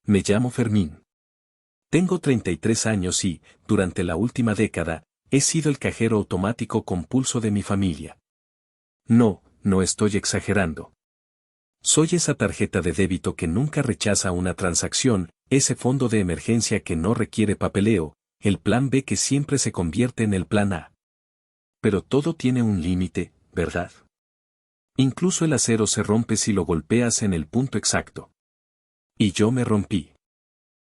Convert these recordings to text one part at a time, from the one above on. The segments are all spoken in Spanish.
Me llamo Fermín. Tengo 33 años y, durante la última década, he sido el cajero automático compulso de mi familia. No, no estoy exagerando. Soy esa tarjeta de débito que nunca rechaza una transacción, ese fondo de emergencia que no requiere papeleo, el plan B que siempre se convierte en el plan A. Pero todo tiene un límite, ¿verdad? Incluso el acero se rompe si lo golpeas en el punto exacto. Y yo me rompí.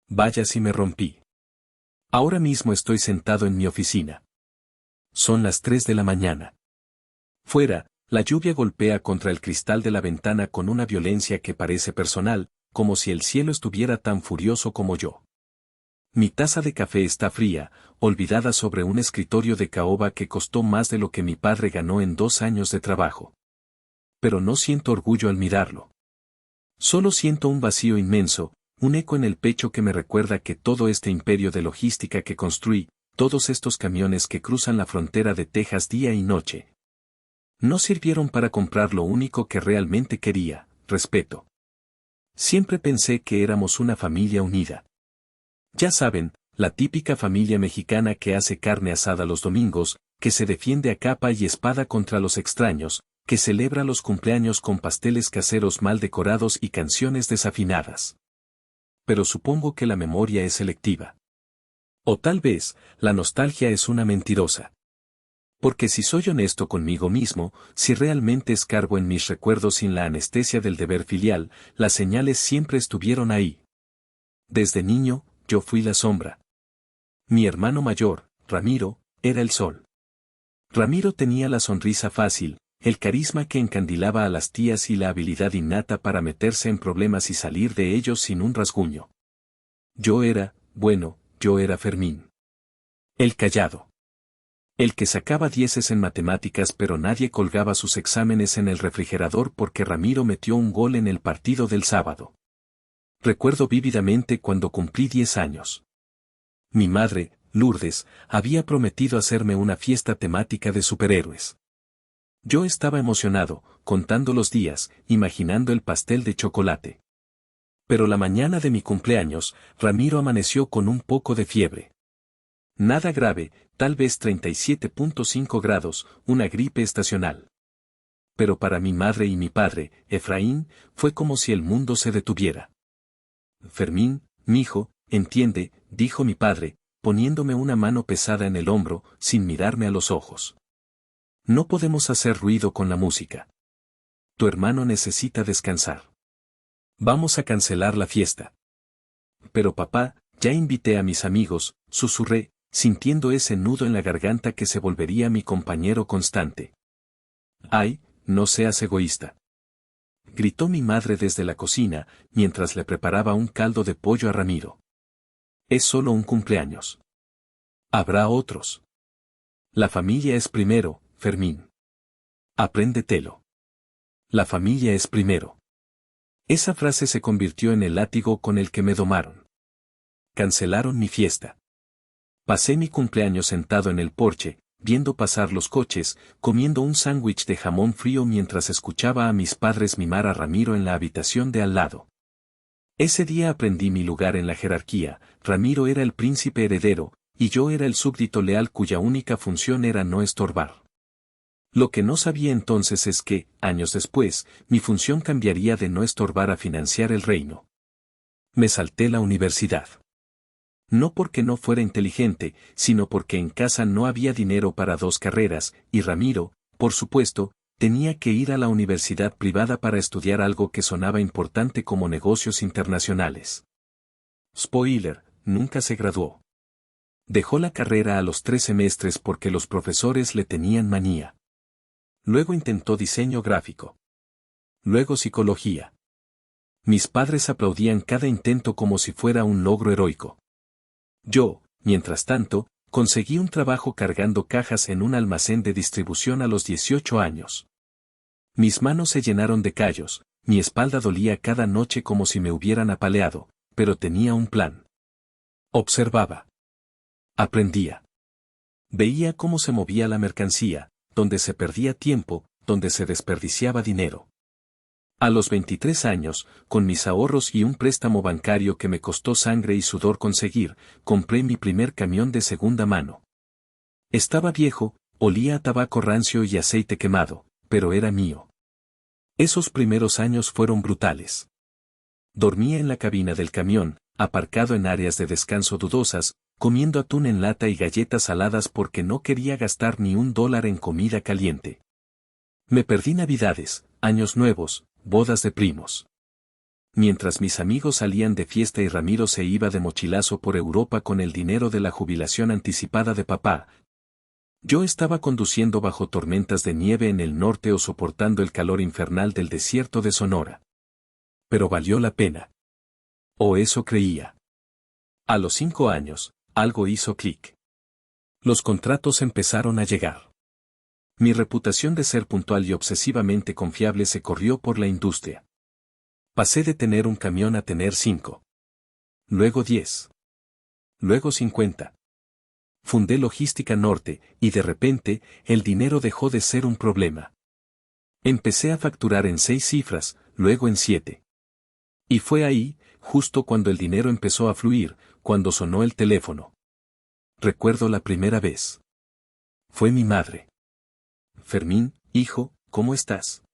Vaya si me rompí. Ahora mismo estoy sentado en mi oficina. Son las 3 de la mañana. Fuera, la lluvia golpea contra el cristal de la ventana con una violencia que parece personal, como si el cielo estuviera tan furioso como yo. Mi taza de café está fría, olvidada sobre un escritorio de caoba que costó más de lo que mi padre ganó en 2 años de trabajo. Pero no siento orgullo al mirarlo. Solo siento un vacío inmenso, un eco en el pecho que me recuerda que todo este imperio de logística que construí, todos estos camiones que cruzan la frontera de Texas día y noche, no sirvieron para comprar lo único que realmente quería, respeto. Siempre pensé que éramos una familia unida. Ya saben, la típica familia mexicana que hace carne asada los domingos, que se defiende a capa y espada contra los extraños, que celebra los cumpleaños con pasteles caseros mal decorados y canciones desafinadas. Pero supongo que la memoria es selectiva. O tal vez, la nostalgia es una mentirosa. Porque si soy honesto conmigo mismo, si realmente escarbo en mis recuerdos sin la anestesia del deber filial, las señales siempre estuvieron ahí. Desde niño, yo fui la sombra. Mi hermano mayor, Ramiro, era el sol. Ramiro tenía la sonrisa fácil, el carisma que encandilaba a las tías y la habilidad innata para meterse en problemas y salir de ellos sin un rasguño. Yo era Fermín. El callado. El que sacaba 10 en matemáticas pero nadie colgaba sus exámenes en el refrigerador porque Ramiro metió un gol en el partido del sábado. Recuerdo vívidamente cuando cumplí 10 años. Mi madre, Lourdes, había prometido hacerme una fiesta temática de superhéroes. Yo estaba emocionado, contando los días, imaginando el pastel de chocolate. Pero la mañana de mi cumpleaños, Ramiro amaneció con un poco de fiebre. Nada grave, tal vez 37.5 grados, una gripe estacional. Pero para mi madre y mi padre, Efraín, fue como si el mundo se detuviera. Fermín, mijo, entiende, dijo mi padre, poniéndome una mano pesada en el hombro, sin mirarme a los ojos. No podemos hacer ruido con la música. Tu hermano necesita descansar. Vamos a cancelar la fiesta. Pero papá, ya invité a mis amigos, susurré, sintiendo ese nudo en la garganta que se volvería mi compañero constante. Ay, no seas egoísta. Gritó mi madre desde la cocina, mientras le preparaba un caldo de pollo a Ramiro. Es solo un cumpleaños. Habrá otros. La familia es primero, Fermín. Apréndetelo. La familia es primero. Esa frase se convirtió en el látigo con el que me domaron. Cancelaron mi fiesta. Pasé mi cumpleaños sentado en el porche, viendo pasar los coches, comiendo un sándwich de jamón frío mientras escuchaba a mis padres mimar a Ramiro en la habitación de al lado. Ese día aprendí mi lugar en la jerarquía. Ramiro era el príncipe heredero, y yo era el súbdito leal cuya única función era no estorbar. Lo que no sabía entonces es que, años después, mi función cambiaría de no estorbar a financiar el reino. Me salté la universidad. No porque no fuera inteligente, sino porque en casa no había dinero para 2 carreras, y Ramiro, por supuesto, tenía que ir a la universidad privada para estudiar algo que sonaba importante como negocios internacionales. Spoiler, nunca se graduó. Dejó la carrera a los 3 semestres porque los profesores le tenían manía. Luego intentó diseño gráfico. Luego psicología. Mis padres aplaudían cada intento como si fuera un logro heroico. Yo, mientras tanto, conseguí un trabajo cargando cajas en un almacén de distribución a los 18 años. Mis manos se llenaron de callos, mi espalda dolía cada noche como si me hubieran apaleado, pero tenía un plan. Observaba. Aprendía. Veía cómo se movía la mercancía, donde se perdía tiempo, donde se desperdiciaba dinero. A los 23 años, con mis ahorros y un préstamo bancario que me costó sangre y sudor conseguir, compré mi primer camión de segunda mano. Estaba viejo, olía a tabaco rancio y aceite quemado, pero era mío. Esos primeros años fueron brutales. Dormía en la cabina del camión, aparcado en áreas de descanso dudosas, comiendo atún en lata y galletas saladas porque no quería gastar ni $1 en comida caliente. Me perdí navidades, años nuevos, bodas de primos. Mientras mis amigos salían de fiesta y Ramiro se iba de mochilazo por Europa con el dinero de la jubilación anticipada de papá, yo estaba conduciendo bajo tormentas de nieve en el norte o soportando el calor infernal del desierto de Sonora. Pero valió la pena. O eso creía. A los 5 años, algo hizo clic. Los contratos empezaron a llegar. Mi reputación de ser puntual y obsesivamente confiable se corrió por la industria. Pasé de tener un camión a tener 5. Luego 10. Luego 50. Fundé Logística Norte, y de repente, el dinero dejó de ser un problema. Empecé a facturar en 6 cifras, luego en 7. Y fue ahí, justo cuando el dinero empezó a fluir, cuando sonó el teléfono. Recuerdo la primera vez. Fue mi madre. Fermín, hijo, ¿cómo estás?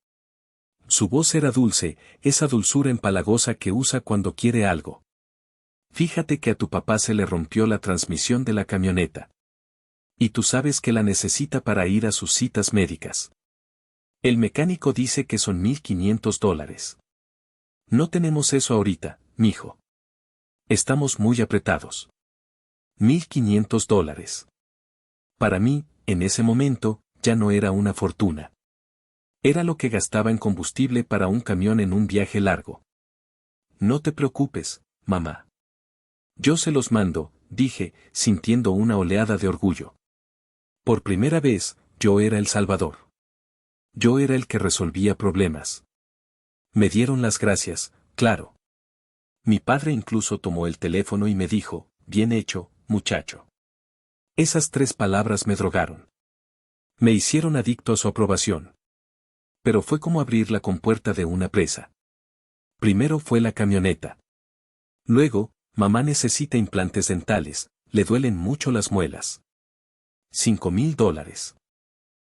Su voz era dulce, esa dulzura empalagosa que usa cuando quiere algo. Fíjate que a tu papá se le rompió la transmisión de la camioneta. Y tú sabes que la necesita para ir a sus citas médicas. El mecánico dice que son $1,500. No tenemos eso ahorita, mijo. Estamos muy apretados. $1,500. Para mí, en ese momento, ya no era una fortuna. Era lo que gastaba en combustible para un camión en un viaje largo. No te preocupes, mamá. Yo se los mando, dije, sintiendo una oleada de orgullo. Por primera vez, yo era el salvador. Yo era el que resolvía problemas. Me dieron las gracias, claro. Mi padre incluso tomó el teléfono y me dijo, bien hecho, muchacho. Esas 3 palabras me drogaron. Me hicieron adicto a su aprobación. Pero fue como abrir la compuerta de una presa. Primero fue la camioneta. Luego, mamá necesita implantes dentales, le duelen mucho las muelas. $5,000.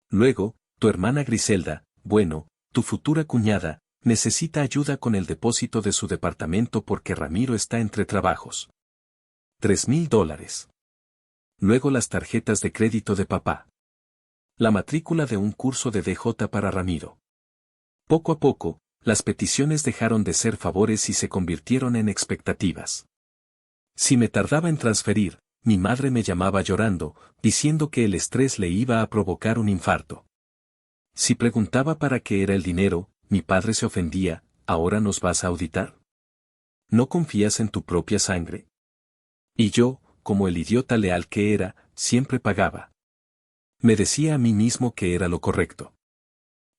Luego, tu hermana Griselda, bueno, tu futura cuñada, necesita ayuda con el depósito de su departamento porque Ramiro está entre trabajos. $3,000. Luego las tarjetas de crédito de papá. La matrícula de un curso de DJ para Ramiro. Poco a poco, las peticiones dejaron de ser favores y se convirtieron en expectativas. Si me tardaba en transferir, mi madre me llamaba llorando, diciendo que el estrés le iba a provocar un infarto. Si preguntaba para qué era el dinero, mi padre se ofendía, ¿ahora nos vas a auditar? ¿No confías en tu propia sangre? Y yo, como el idiota leal que era, siempre pagaba. Me decía a mí mismo que era lo correcto.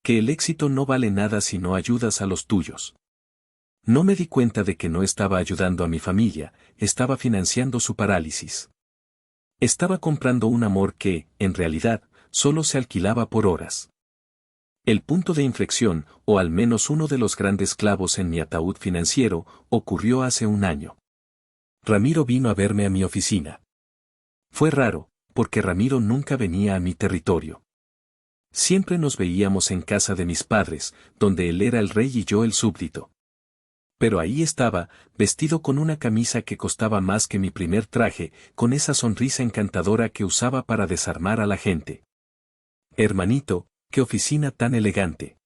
Que el éxito no vale nada si no ayudas a los tuyos. No me di cuenta de que no estaba ayudando a mi familia, estaba financiando su parálisis. Estaba comprando un amor que, en realidad, solo se alquilaba por horas. El punto de inflexión, o al menos uno de los grandes clavos en mi ataúd financiero, ocurrió hace un año. Ramiro vino a verme a mi oficina. Fue raro, porque Ramiro nunca venía a mi territorio. Siempre nos veíamos en casa de mis padres, donde él era el rey y yo el súbdito. Pero ahí estaba, vestido con una camisa que costaba más que mi primer traje, con esa sonrisa encantadora que usaba para desarmar a la gente. Hermanito, qué oficina tan elegante.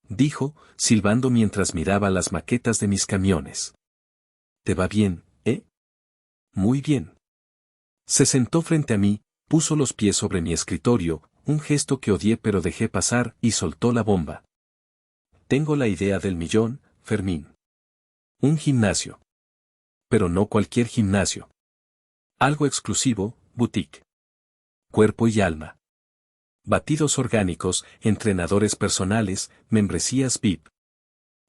Dijo, silbando mientras miraba las maquetas de mis camiones. ¿Te va bien, eh? Muy bien. Se sentó frente a mí, puso los pies sobre mi escritorio, un gesto que odié pero dejé pasar y soltó la bomba. Tengo la idea del millón, Fermín. Un gimnasio. Pero no cualquier gimnasio. Algo exclusivo, boutique. Cuerpo y alma. Batidos orgánicos, entrenadores personales, membresías VIP.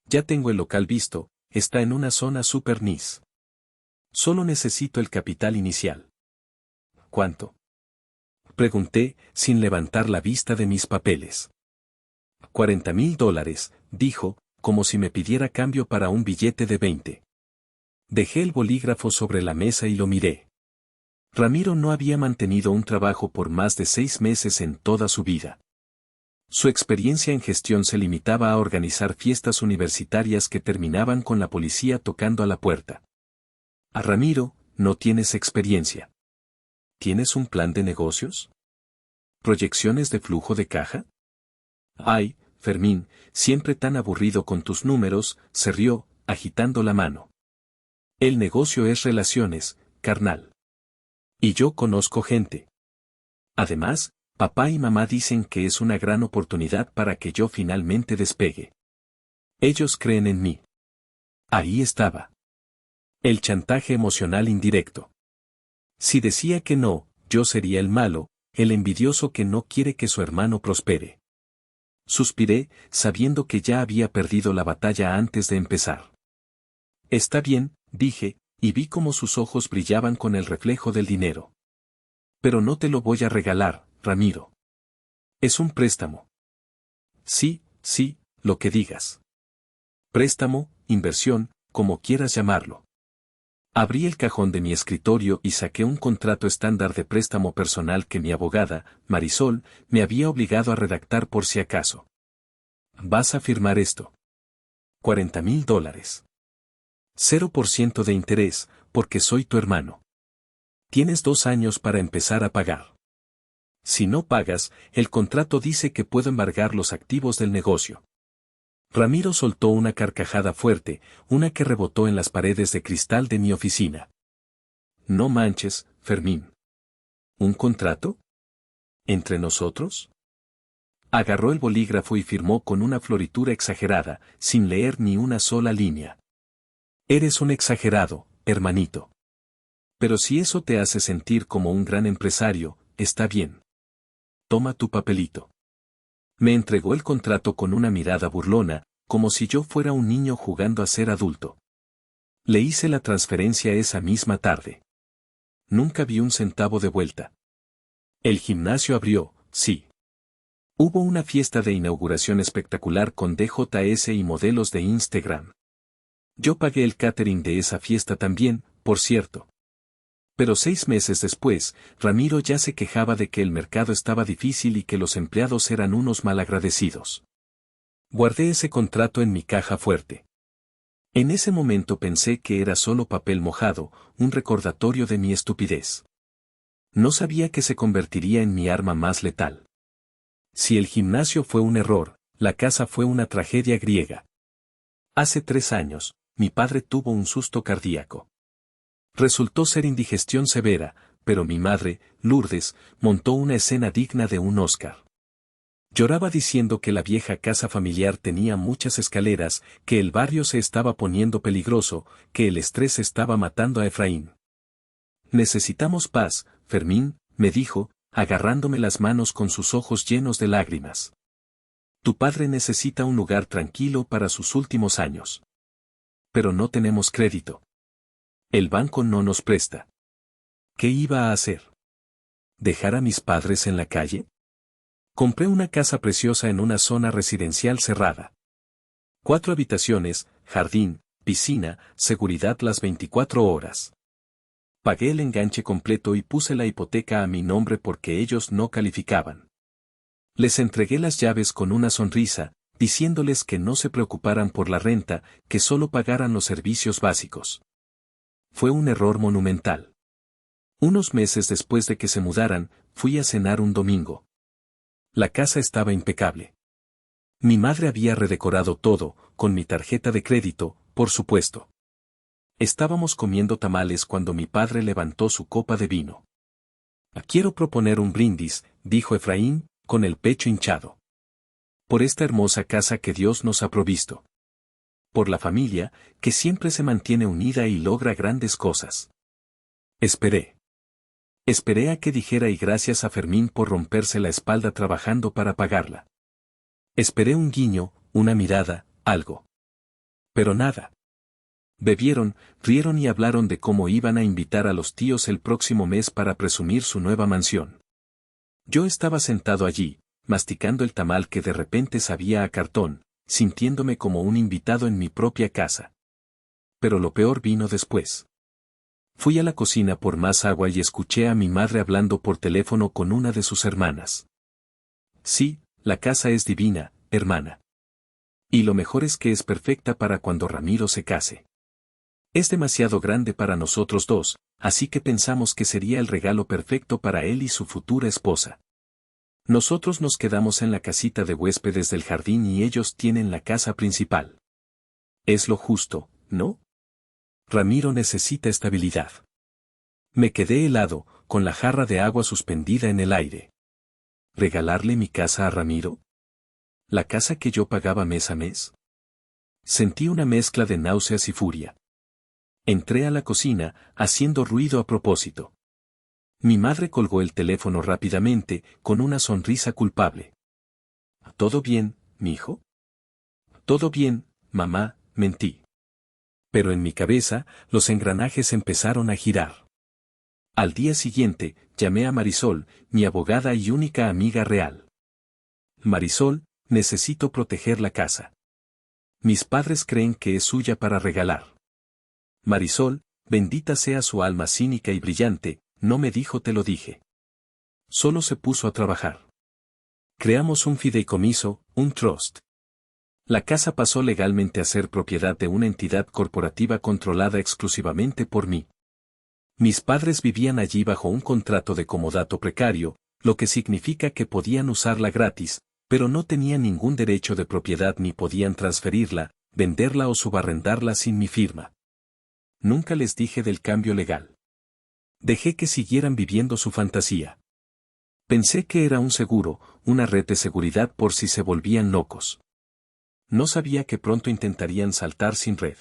Ya tengo el local visto, está en una zona super nice. Solo necesito el capital inicial. ¿Cuánto? Pregunté, sin levantar la vista de mis papeles. $40,000, dijo, como si me pidiera cambio para un billete de 20. Dejé el bolígrafo sobre la mesa y lo miré. Ramiro no había mantenido un trabajo por más de 6 meses en toda su vida. Su experiencia en gestión se limitaba a organizar fiestas universitarias que terminaban con la policía tocando a la puerta. A Ramiro, no tienes experiencia. ¿Tienes un plan de negocios? ¿Proyecciones de flujo de caja? Ay, Fermín, siempre tan aburrido con tus números, se rió, agitando la mano. El negocio es relaciones, carnal. Y yo conozco gente. Además, papá y mamá dicen que es una gran oportunidad para que yo finalmente despegue. Ellos creen en mí. Ahí estaba. El chantaje emocional indirecto. Si decía que no, yo sería el malo, el envidioso que no quiere que su hermano prospere. Suspiré, sabiendo que ya había perdido la batalla antes de empezar. Está bien, dije, y vi cómo sus ojos brillaban con el reflejo del dinero. Pero no te lo voy a regalar, Ramiro. Es un préstamo. Sí, sí, lo que digas. Préstamo, inversión, como quieras llamarlo. Abrí el cajón de mi escritorio y saqué un contrato estándar de préstamo personal que mi abogada, Marisol, me había obligado a redactar por si acaso. ¿Vas a firmar esto? $40,000. 0% de interés, porque soy tu hermano. Tienes 2 años para empezar a pagar. Si no pagas, el contrato dice que puedo embargar los activos del negocio. Ramiro soltó una carcajada fuerte, una que rebotó en las paredes de cristal de mi oficina. No manches, Fermín. ¿Un contrato? ¿Entre nosotros? Agarró el bolígrafo y firmó con una floritura exagerada, sin leer ni una sola línea. Eres un exagerado, hermanito. Pero si eso te hace sentir como un gran empresario, está bien. Toma tu papelito. Me entregó el contrato con una mirada burlona, como si yo fuera un niño jugando a ser adulto. Le hice la transferencia esa misma tarde. Nunca vi un centavo de vuelta. El gimnasio abrió, sí. Hubo una fiesta de inauguración espectacular con DJS y modelos de Instagram. Yo pagué el catering de esa fiesta también, por cierto. Pero 6 meses después, Ramiro ya se quejaba de que el mercado estaba difícil y que los empleados eran unos malagradecidos. Guardé ese contrato en mi caja fuerte. En ese momento pensé que era solo papel mojado, un recordatorio de mi estupidez. No sabía que se convertiría en mi arma más letal. Si el gimnasio fue un error, la casa fue una tragedia griega. Hace 3 años, mi padre tuvo un susto cardíaco. Resultó ser indigestión severa, pero mi madre, Lourdes, montó una escena digna de un Oscar. Lloraba diciendo que la vieja casa familiar tenía muchas escaleras, que el barrio se estaba poniendo peligroso, que el estrés estaba matando a Efraín. Necesitamos paz, Fermín, me dijo, agarrándome las manos con sus ojos llenos de lágrimas. Tu padre necesita un lugar tranquilo para sus últimos años. Pero no tenemos crédito. El banco no nos presta. ¿Qué iba a hacer? ¿Dejar a mis padres en la calle? Compré una casa preciosa en una zona residencial cerrada. 4 habitaciones, jardín, piscina, seguridad las 24 horas. Pagué el enganche completo y puse la hipoteca a mi nombre porque ellos no calificaban. Les entregué las llaves con una sonrisa, diciéndoles que no se preocuparan por la renta, que solo pagaran los servicios básicos. Fue un error monumental. Unos meses después de que se mudaran, fui a cenar un domingo. La casa estaba impecable. Mi madre había redecorado todo, con mi tarjeta de crédito, por supuesto. Estábamos comiendo tamales cuando mi padre levantó su copa de vino. Quiero proponer un brindis, dijo Efraín, con el pecho hinchado. Por esta hermosa casa que Dios nos ha provisto. Por la familia, que siempre se mantiene unida y logra grandes cosas. Esperé. Esperé a que dijera y gracias a Fermín por romperse la espalda trabajando para pagarla. Esperé un guiño, una mirada, algo. Pero nada. Bebieron, rieron y hablaron de cómo iban a invitar a los tíos el próximo mes para presumir su nueva mansión. Yo estaba sentado allí, masticando el tamal que de repente sabía a cartón, sintiéndome como un invitado en mi propia casa. Pero lo peor vino después. Fui a la cocina por más agua y escuché a mi madre hablando por teléfono con una de sus hermanas. Sí, la casa es divina, hermana. Y lo mejor es que es perfecta para cuando Ramiro se case. Es demasiado grande para nosotros dos, así que pensamos que sería el regalo perfecto para él y su futura esposa. Nosotros nos quedamos en la casita de huéspedes del jardín y ellos tienen la casa principal. Es lo justo, ¿no? Ramiro necesita estabilidad. Me quedé helado, con la jarra de agua suspendida en el aire. ¿Regalarle mi casa a Ramiro? ¿La casa que yo pagaba mes a mes? Sentí una mezcla de náuseas y furia. Entré a la cocina, haciendo ruido a propósito. Mi madre colgó el teléfono rápidamente, con una sonrisa culpable. ¿Todo bien, mijo? Todo bien, mamá, mentí. Pero en mi cabeza, los engranajes empezaron a girar. Al día siguiente, llamé a Marisol, mi abogada y única amiga real. Marisol, necesito proteger la casa. Mis padres creen que es suya para regalar. Marisol, bendita sea su alma cínica y brillante, no me dijo te lo dije. Solo se puso a trabajar. Creamos un fideicomiso, un trust. La casa pasó legalmente a ser propiedad de una entidad corporativa controlada exclusivamente por mí. Mis padres vivían allí bajo un contrato de comodato precario, lo que significa que podían usarla gratis, pero no tenían ningún derecho de propiedad ni podían transferirla, venderla o subarrendarla sin mi firma. Nunca les dije del cambio legal. Dejé que siguieran viviendo su fantasía. Pensé que era un seguro, una red de seguridad por si se volvían locos. No sabía que pronto intentarían saltar sin red.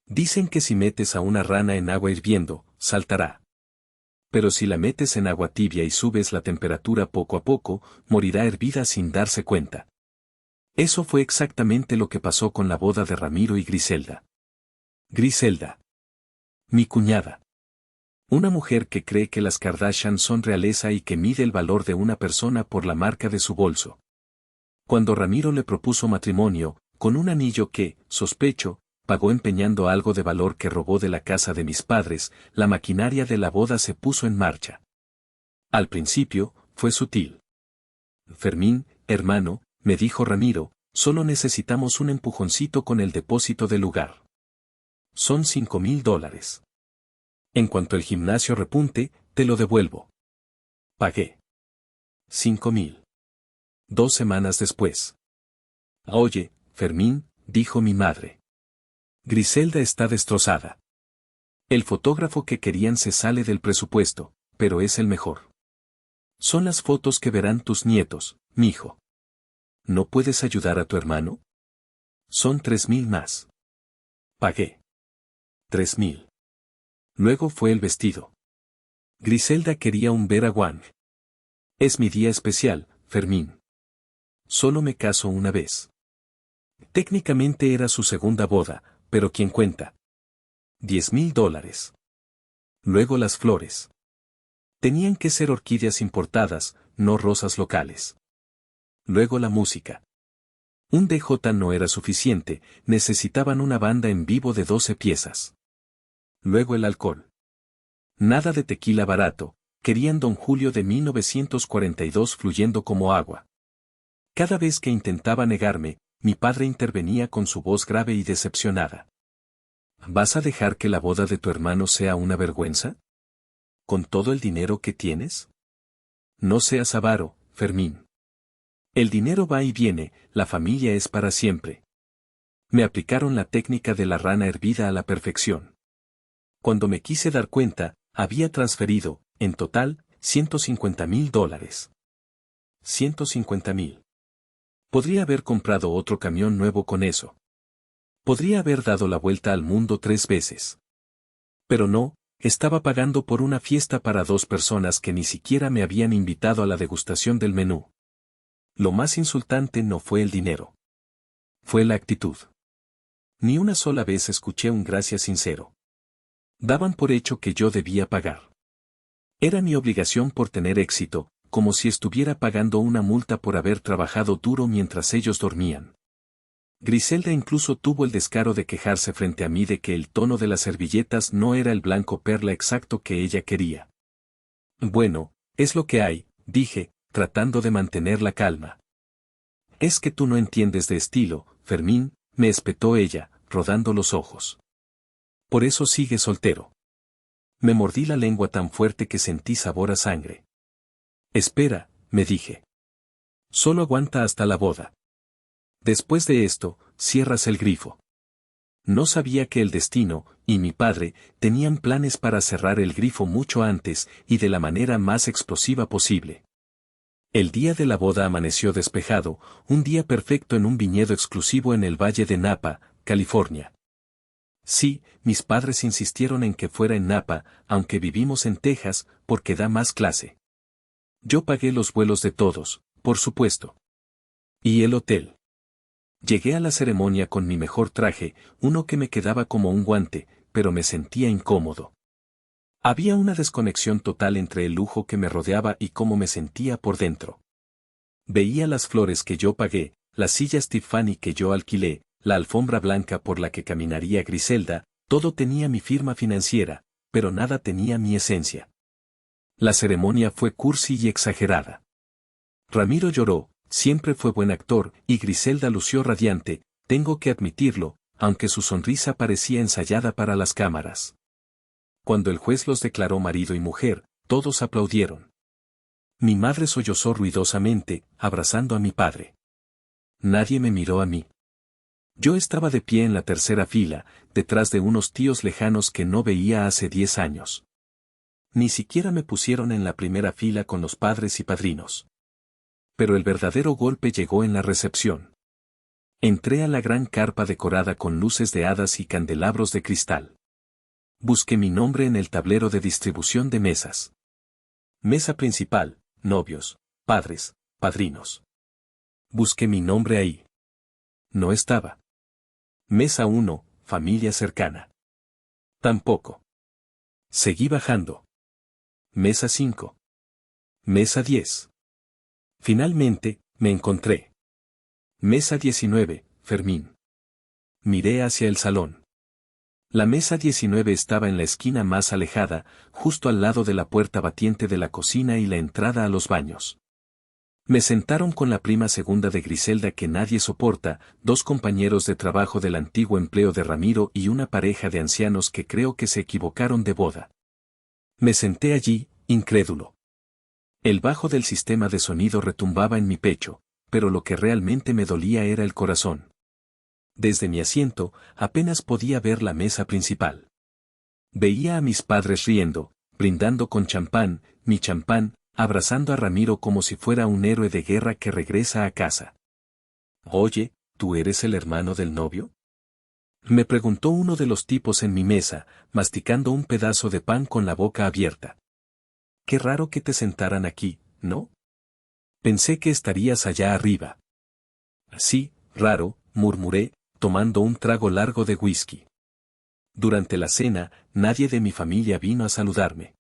Dicen que si metes a una rana en agua hirviendo, saltará. Pero si la metes en agua tibia y subes la temperatura poco a poco, morirá hervida sin darse cuenta. Eso fue exactamente lo que pasó con la boda de Ramiro y Griselda. Griselda. Mi cuñada. Una mujer que cree que las Kardashian son realeza y que mide el valor de una persona por la marca de su bolso. Cuando Ramiro le propuso matrimonio, con un anillo que, sospecho, pagó empeñando algo de valor que robó de la casa de mis padres, la maquinaria de la boda se puso en marcha. Al principio, fue sutil. Fermín, hermano, me dijo Ramiro, solo necesitamos un empujoncito con el depósito del lugar. Son $5,000. En cuanto el gimnasio repunte, te lo devuelvo. Pagué. 5,000. 2 semanas después. Oye, Fermín, dijo mi madre. Griselda está destrozada. El fotógrafo que querían se sale del presupuesto, pero es el mejor. Son las fotos que verán tus nietos, mijo. ¿No puedes ayudar a tu hermano? Son 3,000 más. Pagué. 3,000. Luego fue el vestido. Griselda quería un Vera Wang. Es mi día especial, Fermín. Solo me caso una vez. Técnicamente era su segunda boda, pero ¿quién cuenta? $10,000. Luego las flores. Tenían que ser orquídeas importadas, no rosas locales. Luego la música. Un DJ no era suficiente, necesitaban una banda en vivo de 12 piezas. Luego el alcohol. Nada de tequila barato, querían Don Julio de 1942 fluyendo como agua. Cada vez que intentaba negarme, mi padre intervenía con su voz grave y decepcionada. ¿Vas a dejar que la boda de tu hermano sea una vergüenza? ¿Con todo el dinero que tienes? No seas avaro, Fermín. El dinero va y viene, la familia es para siempre. Me aplicaron la técnica de la rana hervida a la perfección. Cuando me quise dar cuenta, había transferido, en total, $150,000. 150,000. Podría haber comprado otro camión nuevo con eso. Podría haber dado la vuelta al mundo 3 veces. Pero no, estaba pagando por una fiesta para 2 personas que ni siquiera me habían invitado a la degustación del menú. Lo más insultante no fue el dinero. Fue la actitud. Ni una sola vez escuché un gracias sincero. Daban por hecho que yo debía pagar. Era mi obligación por tener éxito, como si estuviera pagando una multa por haber trabajado duro mientras ellos dormían. Griselda incluso tuvo el descaro de quejarse frente a mí de que el tono de las servilletas no era el blanco perla exacto que ella quería. Bueno, es lo que hay, dije, tratando de mantener la calma. Es que tú no entiendes de estilo, Fermín, me espetó ella, rodando los ojos. Por eso sigue soltero. Me mordí la lengua tan fuerte que sentí sabor a sangre. Espera, me dije. Solo aguanta hasta la boda. Después de esto, cierras el grifo. No sabía que el destino, y mi padre, tenían planes para cerrar el grifo mucho antes y de la manera más explosiva posible. El día de la boda amaneció despejado, un día perfecto en un viñedo exclusivo en el Valle de Napa, California. Sí, mis padres insistieron en que fuera en Napa, aunque vivimos en Texas, porque da más clase. Yo pagué los vuelos de todos, por supuesto. Y el hotel. Llegué a la ceremonia con mi mejor traje, uno que me quedaba como un guante, pero me sentía incómodo. Había una desconexión total entre el lujo que me rodeaba y cómo me sentía por dentro. Veía las flores que yo pagué, las sillas Tiffany que yo alquilé, la alfombra blanca por la que caminaría Griselda, todo tenía mi firma financiera, pero nada tenía mi esencia. La ceremonia fue cursi y exagerada. Ramiro lloró, siempre fue buen actor, y Griselda lució radiante, tengo que admitirlo, aunque su sonrisa parecía ensayada para las cámaras. Cuando el juez los declaró marido y mujer, todos aplaudieron. Mi madre sollozó ruidosamente, abrazando a mi padre. Nadie me miró a mí. Yo estaba de pie en la tercera fila, detrás de unos tíos lejanos que no veía hace 10 años. Ni siquiera me pusieron en la primera fila con los padres y padrinos. Pero el verdadero golpe llegó en la recepción. Entré a la gran carpa decorada con luces de hadas y candelabros de cristal. Busqué mi nombre en el tablero de distribución de mesas. Mesa principal, novios, padres, padrinos. Busqué mi nombre ahí. No estaba. Mesa 1, familia cercana. Tampoco. Seguí bajando. Mesa 5. Mesa 10. Finalmente, me encontré. Mesa 19, Fermín. Miré hacia el salón. La mesa 19 estaba en la esquina más alejada, justo al lado de la puerta batiente de la cocina y la entrada a los baños. Me sentaron con la prima segunda de Griselda que nadie soporta, 2 compañeros de trabajo del antiguo empleo de Ramiro y una pareja de ancianos que creo que se equivocaron de boda. Me senté allí, incrédulo. El bajo del sistema de sonido retumbaba en mi pecho, pero lo que realmente me dolía era el corazón. Desde mi asiento, apenas podía ver la mesa principal. Veía a mis padres riendo, brindando con champán, mi champán, abrazando a Ramiro como si fuera un héroe de guerra que regresa a casa. Oye, ¿tú eres el hermano del novio? Me preguntó uno de los tipos en mi mesa, masticando un pedazo de pan con la boca abierta. Qué raro que te sentaran aquí, ¿no? Pensé que estarías allá arriba. Sí, raro, murmuré, tomando un trago largo de whisky. Durante la cena, nadie de mi familia vino a saludarme.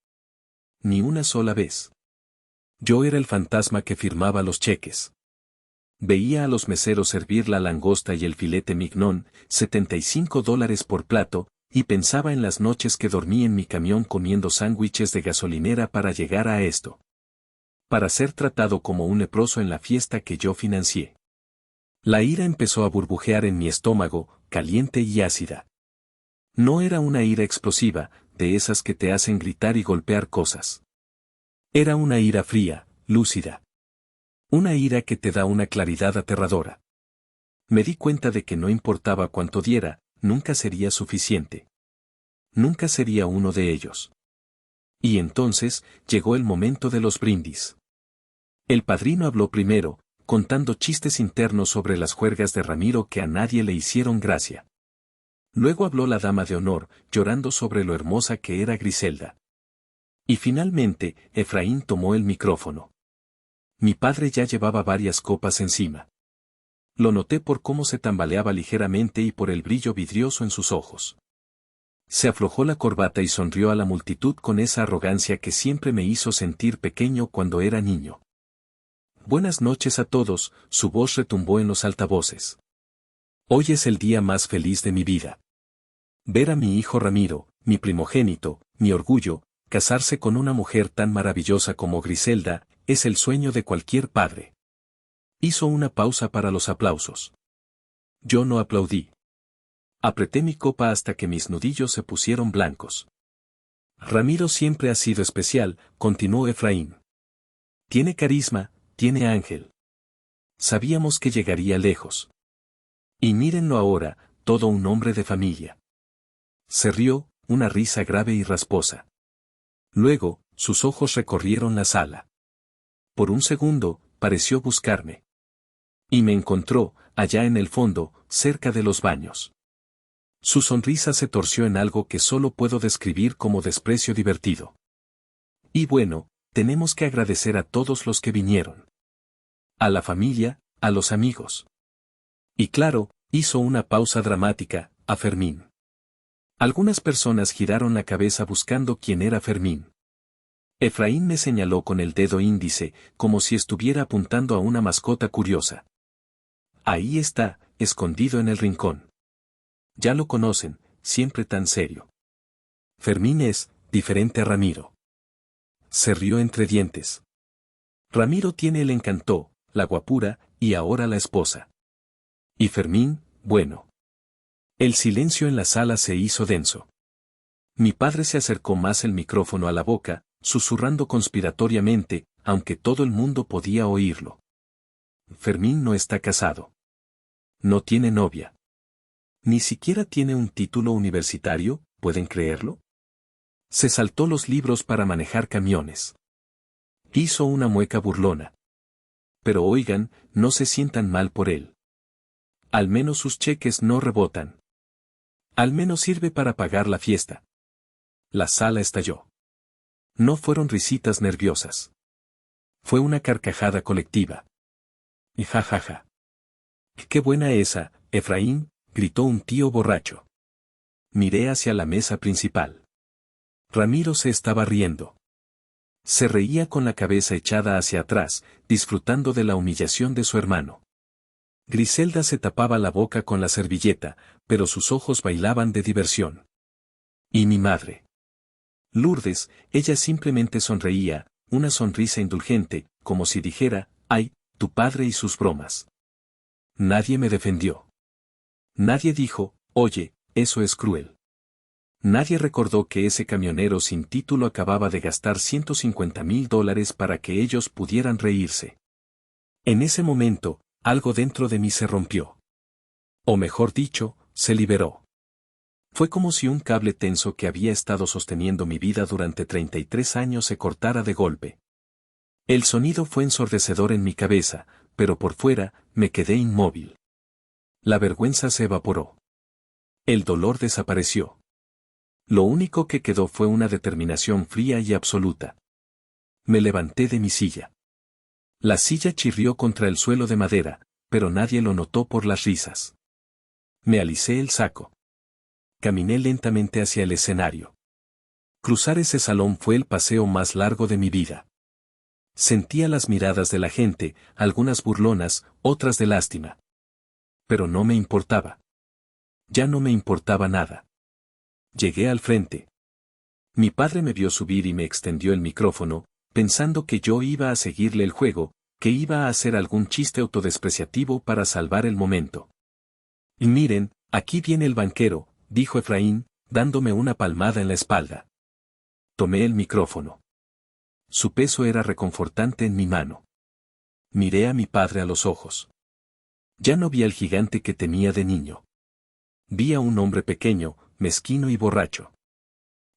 Ni una sola vez. Yo era el fantasma que firmaba los cheques. Veía a los meseros servir la langosta y el filete mignon, $75 por plato, y pensaba en las noches que dormí en mi camión comiendo sándwiches de gasolinera para llegar a esto. Para ser tratado como un leproso en la fiesta que yo financié. La ira empezó a burbujear en mi estómago, caliente y ácida. No era una ira explosiva, de esas que te hacen gritar y golpear cosas. Era una ira fría, lúcida. Una ira que te da una claridad aterradora. Me di cuenta de que no importaba cuánto diera, nunca sería suficiente. Nunca sería uno de ellos. Y entonces, llegó el momento de los brindis. El padrino habló primero, contando chistes internos sobre las juergas de Ramiro que a nadie le hicieron gracia. Luego habló la dama de honor, llorando sobre lo hermosa que era Griselda. Y finalmente, Efraín tomó el micrófono. Mi padre ya llevaba varias copas encima. Lo noté por cómo se tambaleaba ligeramente y por el brillo vidrioso en sus ojos. Se aflojó la corbata y sonrió a la multitud con esa arrogancia que siempre me hizo sentir pequeño cuando era niño. Buenas noches a todos, su voz retumbó en los altavoces. Hoy es el día más feliz de mi vida. Ver a mi hijo Ramiro, mi primogénito, mi orgullo, casarse con una mujer tan maravillosa como Griselda, es el sueño de cualquier padre. Hizo una pausa para los aplausos. Yo no aplaudí. Apreté mi copa hasta que mis nudillos se pusieron blancos. Ramiro siempre ha sido especial, continuó Efraín. Tiene carisma, tiene ángel. Sabíamos que llegaría lejos. Y mírenlo ahora, todo un hombre de familia. Se rió, una risa grave y rasposa. Luego, sus ojos recorrieron la sala. Por un segundo, pareció buscarme. Y me encontró, allá en el fondo, cerca de los baños. Su sonrisa se torció en algo que solo puedo describir como desprecio divertido. Y bueno, tenemos que agradecer a todos los que vinieron. A la familia, a los amigos. Y claro, hizo una pausa dramática, a Fermín. Algunas personas giraron la cabeza buscando quién era Fermín. Efraín me señaló con el dedo índice, como si estuviera apuntando a una mascota curiosa. Ahí está, escondido en el rincón. Ya lo conocen, siempre tan serio. Fermín es, diferente a Ramiro. Se rió entre dientes. Ramiro tiene el encanto, la guapura, y ahora la esposa. Y Fermín, bueno. El silencio en la sala se hizo denso. Mi padre se acercó más el micrófono a la boca, susurrando conspiratoriamente, aunque todo el mundo podía oírlo. Fermín no está casado. No tiene novia. Ni siquiera tiene un título universitario, ¿pueden creerlo? Se saltó los libros para manejar camiones. Hizo una mueca burlona. Pero oigan, no se sientan mal por él. Al menos sus cheques no rebotan. Al menos sirve para pagar la fiesta. La sala estalló. No fueron risitas nerviosas. Fue una carcajada colectiva. Y ja ja ja. ¡Qué buena esa, Efraín!, gritó un tío borracho. Miré hacia la mesa principal. Ramiro se estaba riendo. Se reía con la cabeza echada hacia atrás, disfrutando de la humillación de su hermano. Griselda se tapaba la boca con la servilleta, pero sus ojos bailaban de diversión. ¿Y mi madre? Lourdes, ella simplemente sonreía, una sonrisa indulgente, como si dijera, ¡ay, tu padre y sus bromas! Nadie me defendió. Nadie dijo, oye, eso es cruel. Nadie recordó que ese camionero sin título acababa de gastar $150,000 para que ellos pudieran reírse. En ese momento, algo dentro de mí se rompió. O mejor dicho, se liberó. Fue como si un cable tenso que había estado sosteniendo mi vida durante 33 años se cortara de golpe. El sonido fue ensordecedor en mi cabeza, pero por fuera, me quedé inmóvil. La vergüenza se evaporó. El dolor desapareció. Lo único que quedó fue una determinación fría y absoluta. Me levanté de mi silla. La silla chirrió contra el suelo de madera, pero nadie lo notó por las risas. Me alicé el saco. Caminé lentamente hacia el escenario. Cruzar ese salón fue el paseo más largo de mi vida. Sentía las miradas de la gente, algunas burlonas, otras de lástima. Pero no me importaba. Ya no me importaba nada. Llegué al frente. Mi padre me vio subir y me extendió el micrófono, pensando que yo iba a seguirle el juego, que iba a hacer algún chiste autodespreciativo para salvar el momento. Y miren, aquí viene el banquero, dijo Efraín, dándome una palmada en la espalda. Tomé el micrófono. Su peso era reconfortante en mi mano. Miré a mi padre a los ojos. Ya no vi al gigante que temía de niño. Vi a un hombre pequeño, mezquino y borracho.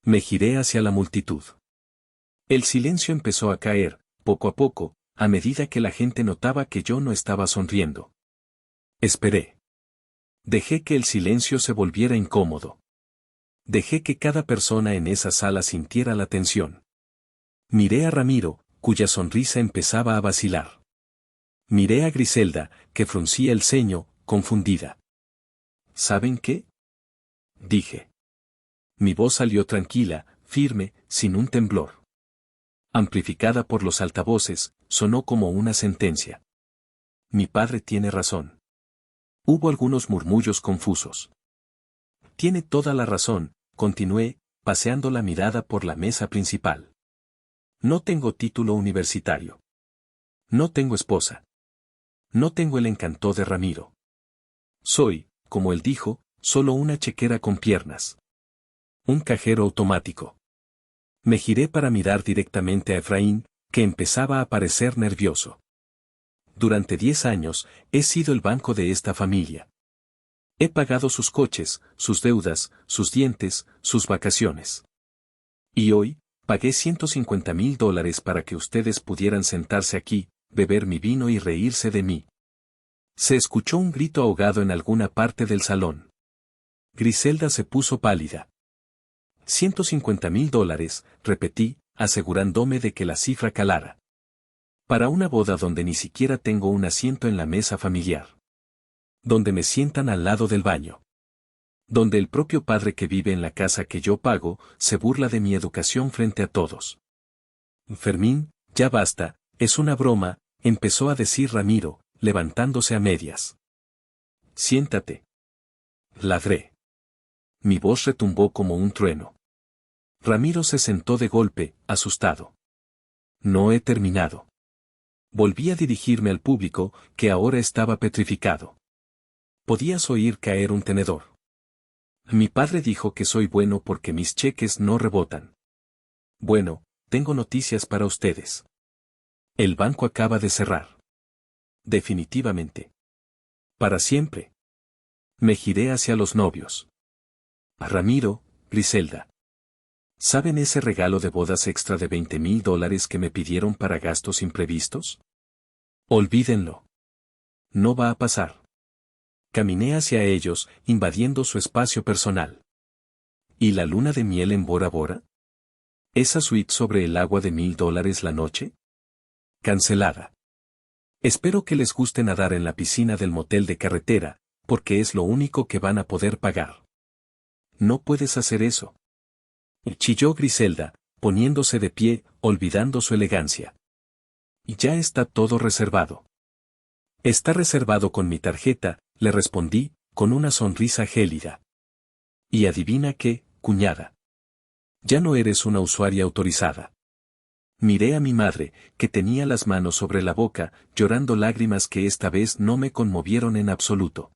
Me giré hacia la multitud. El silencio empezó a caer, poco a poco, a medida que la gente notaba que yo no estaba sonriendo. Esperé. Dejé que el silencio se volviera incómodo. Dejé que cada persona en esa sala sintiera la tensión. Miré a Ramiro, cuya sonrisa empezaba a vacilar. Miré a Griselda, que fruncía el ceño, confundida. ¿Saben qué?, dije. Mi voz salió tranquila, firme, sin un temblor. Amplificada por los altavoces, sonó como una sentencia. Mi padre tiene razón. Hubo algunos murmullos confusos. Tiene toda la razón, continué, paseando la mirada por la mesa principal. No tengo título universitario. No tengo esposa. No tengo el encanto de Ramiro. Soy, como él dijo, solo una chequera con piernas. Un cajero automático. Me giré para mirar directamente a Efraín, que empezaba a parecer nervioso. Durante 10 años, he sido el banco de esta familia. He pagado sus coches, sus deudas, sus dientes, sus vacaciones. Y hoy, pagué $150,000 para que ustedes pudieran sentarse aquí, beber mi vino y reírse de mí. Se escuchó un grito ahogado en alguna parte del salón. Griselda se puso pálida. $150,000, repetí, asegurándome de que la cifra calara. Para una boda donde ni siquiera tengo un asiento en la mesa familiar. Donde me sientan al lado del baño. Donde el propio padre que vive en la casa que yo pago, se burla de mi educación frente a todos. Fermín, ya basta, es una broma, empezó a decir Ramiro, levantándose a medias. Siéntate. Ladré. Mi voz retumbó como un trueno. Ramiro se sentó de golpe, asustado. No he terminado. Volví a dirigirme al público, que ahora estaba petrificado. Podías oír caer un tenedor. Mi padre dijo que soy bueno porque mis cheques no rebotan. Bueno, tengo noticias para ustedes. El banco acaba de cerrar. Definitivamente. Para siempre. Me giré hacia los novios. Ramiro, Griselda. ¿Saben ese regalo de bodas extra de $20,000 que me pidieron para gastos imprevistos? Olvídenlo. No va a pasar. Caminé hacia ellos, invadiendo su espacio personal. ¿Y la luna de miel en Bora Bora? ¿Esa suite sobre el agua de $1,000 la noche? Cancelada. Espero que les guste nadar en la piscina del motel de carretera, porque es lo único que van a poder pagar. No puedes hacer eso. Chilló Griselda, poniéndose de pie, olvidando su elegancia. Y ya está todo reservado. Está reservado con mi tarjeta, le respondí, con una sonrisa gélida. Y adivina qué, cuñada. Ya no eres una usuaria autorizada. Miré a mi madre, que tenía las manos sobre la boca, llorando lágrimas que esta vez no me conmovieron en absoluto.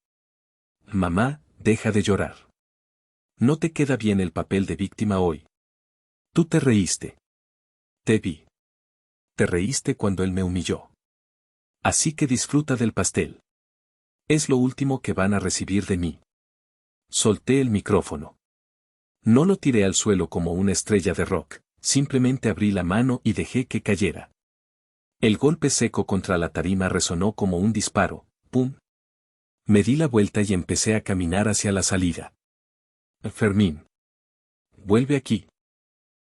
Mamá, deja de llorar. No te queda bien el papel de víctima hoy. Tú te reíste. Te vi. Te reíste cuando él me humilló. Así que disfruta del pastel. Es lo último que van a recibir de mí. Solté el micrófono. No lo tiré al suelo como una estrella de rock, simplemente abrí la mano y dejé que cayera. El golpe seco contra la tarima resonó como un disparo, ¡pum! Me di la vuelta y empecé a caminar hacia la salida. Fermín. Vuelve aquí.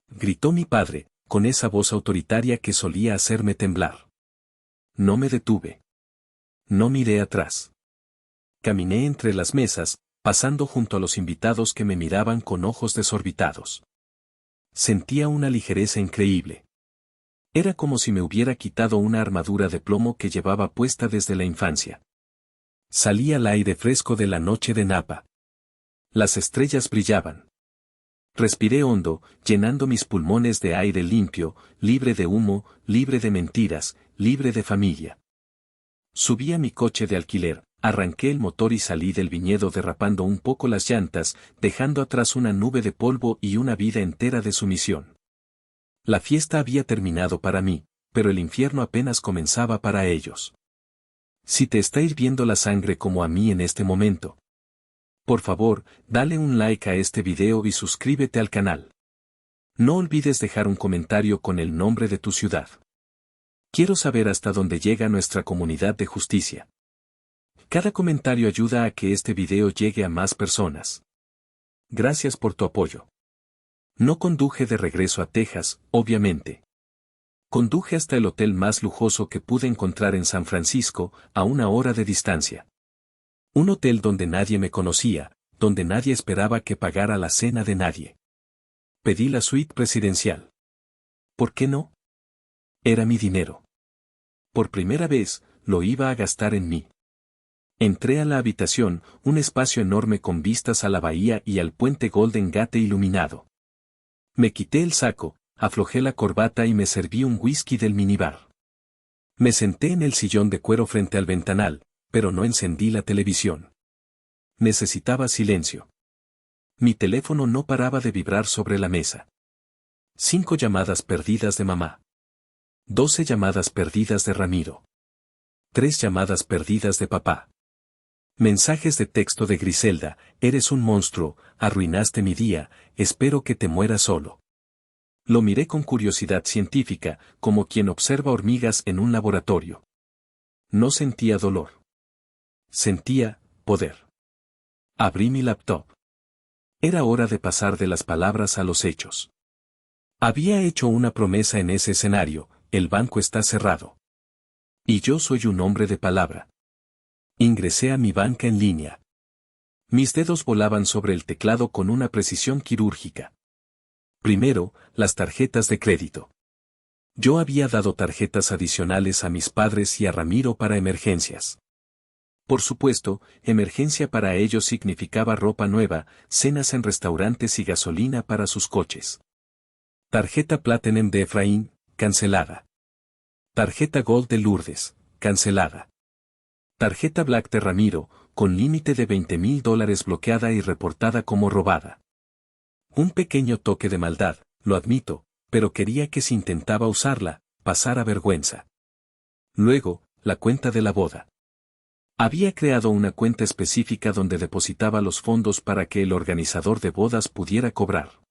Gritó mi padre, con esa voz autoritaria que solía hacerme temblar. No me detuve. No miré atrás. Caminé entre las mesas, pasando junto a los invitados que me miraban con ojos desorbitados. Sentía una ligereza increíble. Era como si me hubiera quitado una armadura de plomo que llevaba puesta desde la infancia. Salí al aire fresco de la noche de Napa. Las estrellas brillaban. Respiré hondo, llenando mis pulmones de aire limpio, libre de humo, libre de mentiras, libre de familia. Subí a mi coche de alquiler, arranqué el motor y salí del viñedo derrapando un poco las llantas, dejando atrás una nube de polvo y una vida entera de sumisión. La fiesta había terminado para mí, pero el infierno apenas comenzaba para ellos. Si te está hirviendo la sangre como a mí en este momento, por favor, dale un like a este video y suscríbete al canal. No olvides dejar un comentario con el nombre de tu ciudad. Quiero saber hasta dónde llega nuestra comunidad de justicia. Cada comentario ayuda a que este video llegue a más personas. Gracias por tu apoyo. No conduje de regreso a Texas, obviamente. Conduje hasta el hotel más lujoso que pude encontrar en San Francisco, a 1 hora de distancia. Un hotel donde nadie me conocía, donde nadie esperaba que pagara la cena de nadie. Pedí la suite presidencial. ¿Por qué no? Era mi dinero. Por primera vez, lo iba a gastar en mí. Entré a la habitación, un espacio enorme con vistas a la bahía y al puente Golden Gate iluminado. Me quité el saco, aflojé la corbata y me serví un whisky del minibar. Me senté en el sillón de cuero frente al ventanal, pero no encendí la televisión. Necesitaba silencio. Mi teléfono no paraba de vibrar sobre la mesa. 5 llamadas perdidas de mamá. 12 llamadas perdidas de Ramiro. 3 llamadas perdidas de papá. Mensajes de texto de Griselda: eres un monstruo, arruinaste mi día, espero que te mueras solo. Lo miré con curiosidad científica, como quien observa hormigas en un laboratorio. No sentía dolor. Sentía poder. Abrí mi laptop. Era hora de pasar de las palabras a los hechos. Había hecho una promesa en ese escenario: el banco está cerrado. Y yo soy un hombre de palabra. Ingresé a mi banca en línea. Mis dedos volaban sobre el teclado con una precisión quirúrgica. Primero, las tarjetas de crédito. Yo había dado tarjetas adicionales a mis padres y a Ramiro para emergencias. Por supuesto, emergencia para ellos significaba ropa nueva, cenas en restaurantes y gasolina para sus coches. Tarjeta Platinum de Efraín, cancelada. Tarjeta Gold de Lourdes, cancelada. Tarjeta Black de Ramiro, con límite de $20,000 bloqueada y reportada como robada. Un pequeño toque de maldad, lo admito, pero quería que si intentaba usarla, pasara vergüenza. Luego, la cuenta de la boda. Había creado una cuenta específica donde depositaba los fondos para que el organizador de bodas pudiera cobrar.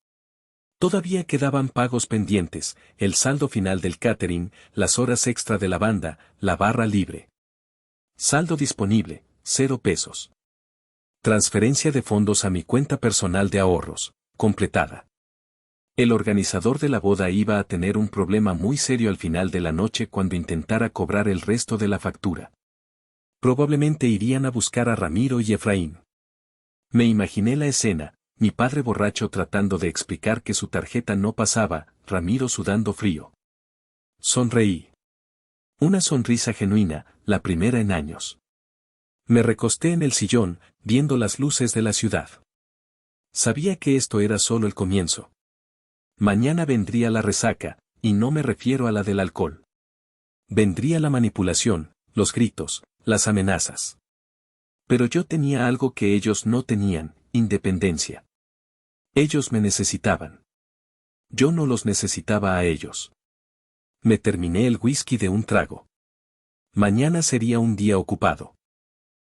Todavía quedaban pagos pendientes, el saldo final del catering, las horas extra de la banda, la barra libre. Saldo disponible, 0 pesos. Transferencia de fondos a mi cuenta personal de ahorros, completada. El organizador de la boda iba a tener un problema muy serio al final de la noche cuando intentara cobrar el resto de la factura. Probablemente irían a buscar a Ramiro y Efraín. Me imaginé la escena, mi padre borracho tratando de explicar que su tarjeta no pasaba, Ramiro sudando frío. Sonreí. Una sonrisa genuina, la primera en años. Me recosté en el sillón, viendo las luces de la ciudad. Sabía que esto era solo el comienzo. Mañana vendría la resaca, y no me refiero a la del alcohol. Vendría la manipulación, los gritos, las amenazas. Pero yo tenía algo que ellos no tenían: independencia. Ellos me necesitaban. Yo no los necesitaba a ellos. Me terminé el whisky de un trago. Mañana sería un día ocupado.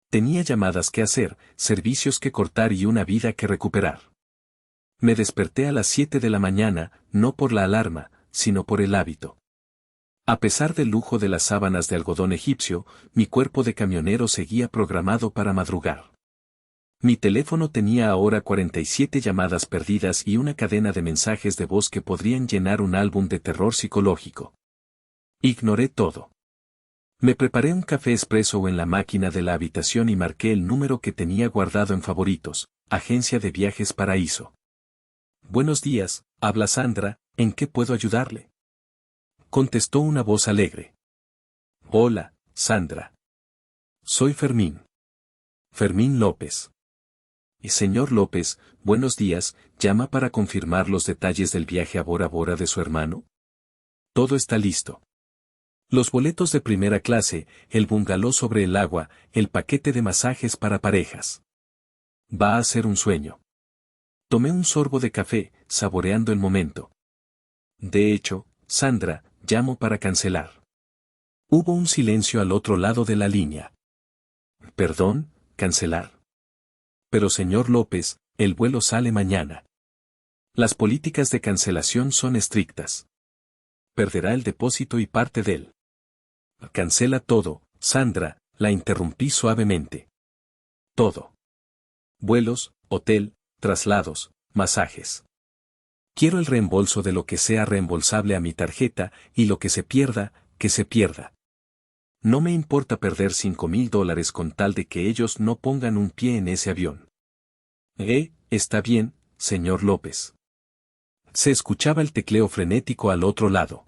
Tenía llamadas que hacer, servicios que cortar y una vida que recuperar. Me desperté a las 7 de la mañana, no por la alarma, sino por el hábito. A pesar del lujo de las sábanas de algodón egipcio, mi cuerpo de camionero seguía programado para madrugar. Mi teléfono tenía ahora 47 llamadas perdidas y una cadena de mensajes de voz que podrían llenar un álbum de terror psicológico. Ignoré todo. Me preparé un café expreso en la máquina de la habitación y marqué el número que tenía guardado en favoritos: Agencia de Viajes Paraíso. Buenos días, habla Sandra, ¿en qué puedo ayudarle? Contestó una voz alegre. Hola, Sandra. Soy Fermín. Fermín López. Y señor López, buenos días, ¿llama para confirmar los detalles del viaje a Bora Bora de su hermano? Todo está listo. Los boletos de primera clase, el bungalow sobre el agua, el paquete de masajes para parejas. Va a ser un sueño. Tomé un sorbo de café, saboreando el momento. De hecho, Sandra, llamo para cancelar. Hubo un silencio al otro lado de la línea. Perdón, cancelar. Pero señor López, el vuelo sale mañana. Las políticas de cancelación son estrictas. Perderá el depósito y parte de él. Cancela todo, Sandra, la interrumpí suavemente. Todo. Vuelos, hotel, traslados, masajes. Quiero el reembolso de lo que sea reembolsable a mi tarjeta, y lo que se pierda, que se pierda. No me importa perder $5,000 con tal de que ellos no pongan un pie en ese avión. Está bien, señor López. Se escuchaba el tecleo frenético al otro lado.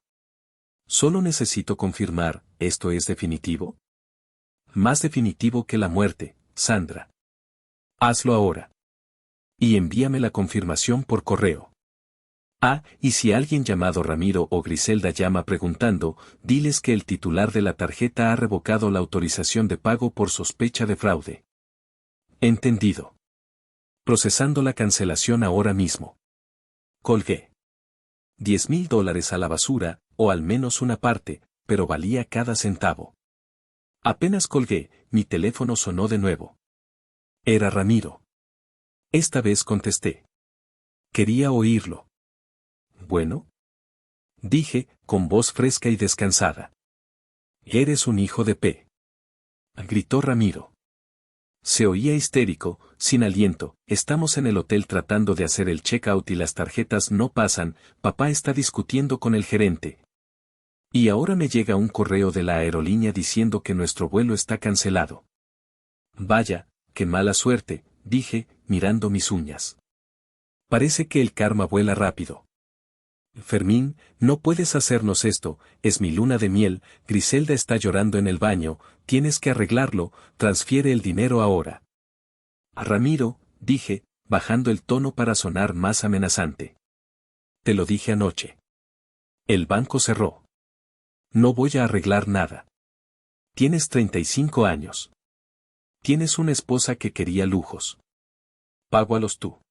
Solo necesito confirmar, ¿esto es definitivo? Más definitivo que la muerte, Sandra. Hazlo ahora. Y envíame la confirmación por correo. Ah, y si alguien llamado Ramiro o Griselda llama preguntando, diles que el titular de la tarjeta ha revocado la autorización de pago por sospecha de fraude. Entendido. Procesando la cancelación ahora mismo. Colgué. $10,000 a la basura, o al menos una parte, pero valía cada centavo. Apenas colgué, mi teléfono sonó de nuevo. Era Ramiro. Esta vez contesté. Quería oírlo. Bueno, dije, con voz fresca y descansada. Eres un hijo de P. Gritó Ramiro. Se oía histérico, sin aliento. Estamos en el hotel tratando de hacer el check-out y las tarjetas no pasan. Papá está discutiendo con el gerente. Y ahora me llega un correo de la aerolínea diciendo que nuestro vuelo está cancelado. Vaya, qué mala suerte, dije, mirando mis uñas. Parece que el karma vuela rápido. Fermín, no puedes hacernos esto, es mi luna de miel, Griselda está llorando en el baño, tienes que arreglarlo, transfiere el dinero ahora. A Ramiro, dije, bajando el tono para sonar más amenazante. Te lo dije anoche. El banco cerró. No voy a arreglar nada. Tienes 35 años. Tienes una esposa que quería lujos. Págalos tú.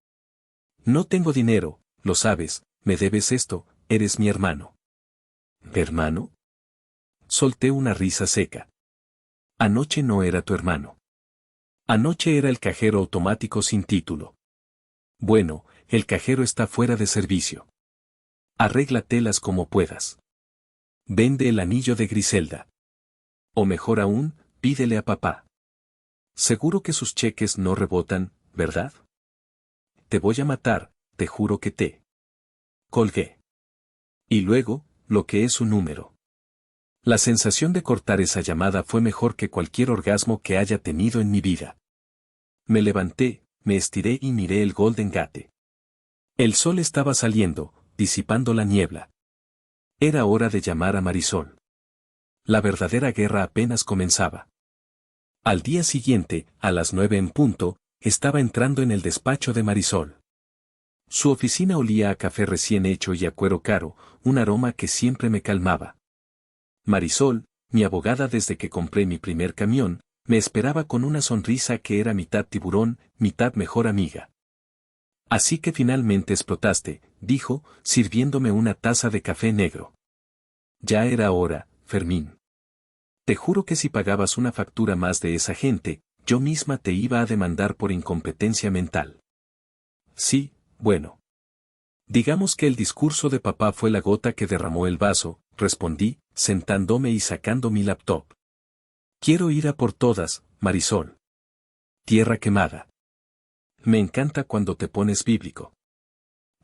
No tengo dinero, lo sabes, me debes esto, eres mi hermano. ¿Hermano? Solté una risa seca. Anoche no era tu hermano. Anoche era el cajero automático sin título. Bueno, el cajero está fuera de servicio. Arréglatelas como puedas. Vende el anillo de Griselda. O mejor aún, pídele a papá. Seguro que sus cheques no rebotan, ¿verdad? Te voy a matar, te juro que te. Colgué. Y luego, lo que es un número. La sensación de cortar esa llamada fue mejor que cualquier orgasmo que haya tenido en mi vida. Me levanté, me estiré y miré el Golden Gate. El sol estaba saliendo, disipando la niebla. Era hora de llamar a Marisol. La verdadera guerra apenas comenzaba. Al día siguiente, a las 9 en punto, estaba entrando en el despacho de Marisol. Su oficina olía a café recién hecho y a cuero caro, un aroma que siempre me calmaba. Marisol, mi abogada desde que compré mi primer camión, me esperaba con una sonrisa que era mitad tiburón, mitad mejor amiga. Así que finalmente explotaste, dijo, sirviéndome una taza de café negro. Ya era hora, Fermín. Te juro que si pagabas una factura más de esa gente, yo misma te iba a demandar por incompetencia mental. Sí, bueno. Digamos que el discurso de papá fue la gota que derramó el vaso, respondí, sentándome y sacando mi laptop. Quiero ir a por todas, Marisol. Tierra quemada. Me encanta cuando te pones bíblico.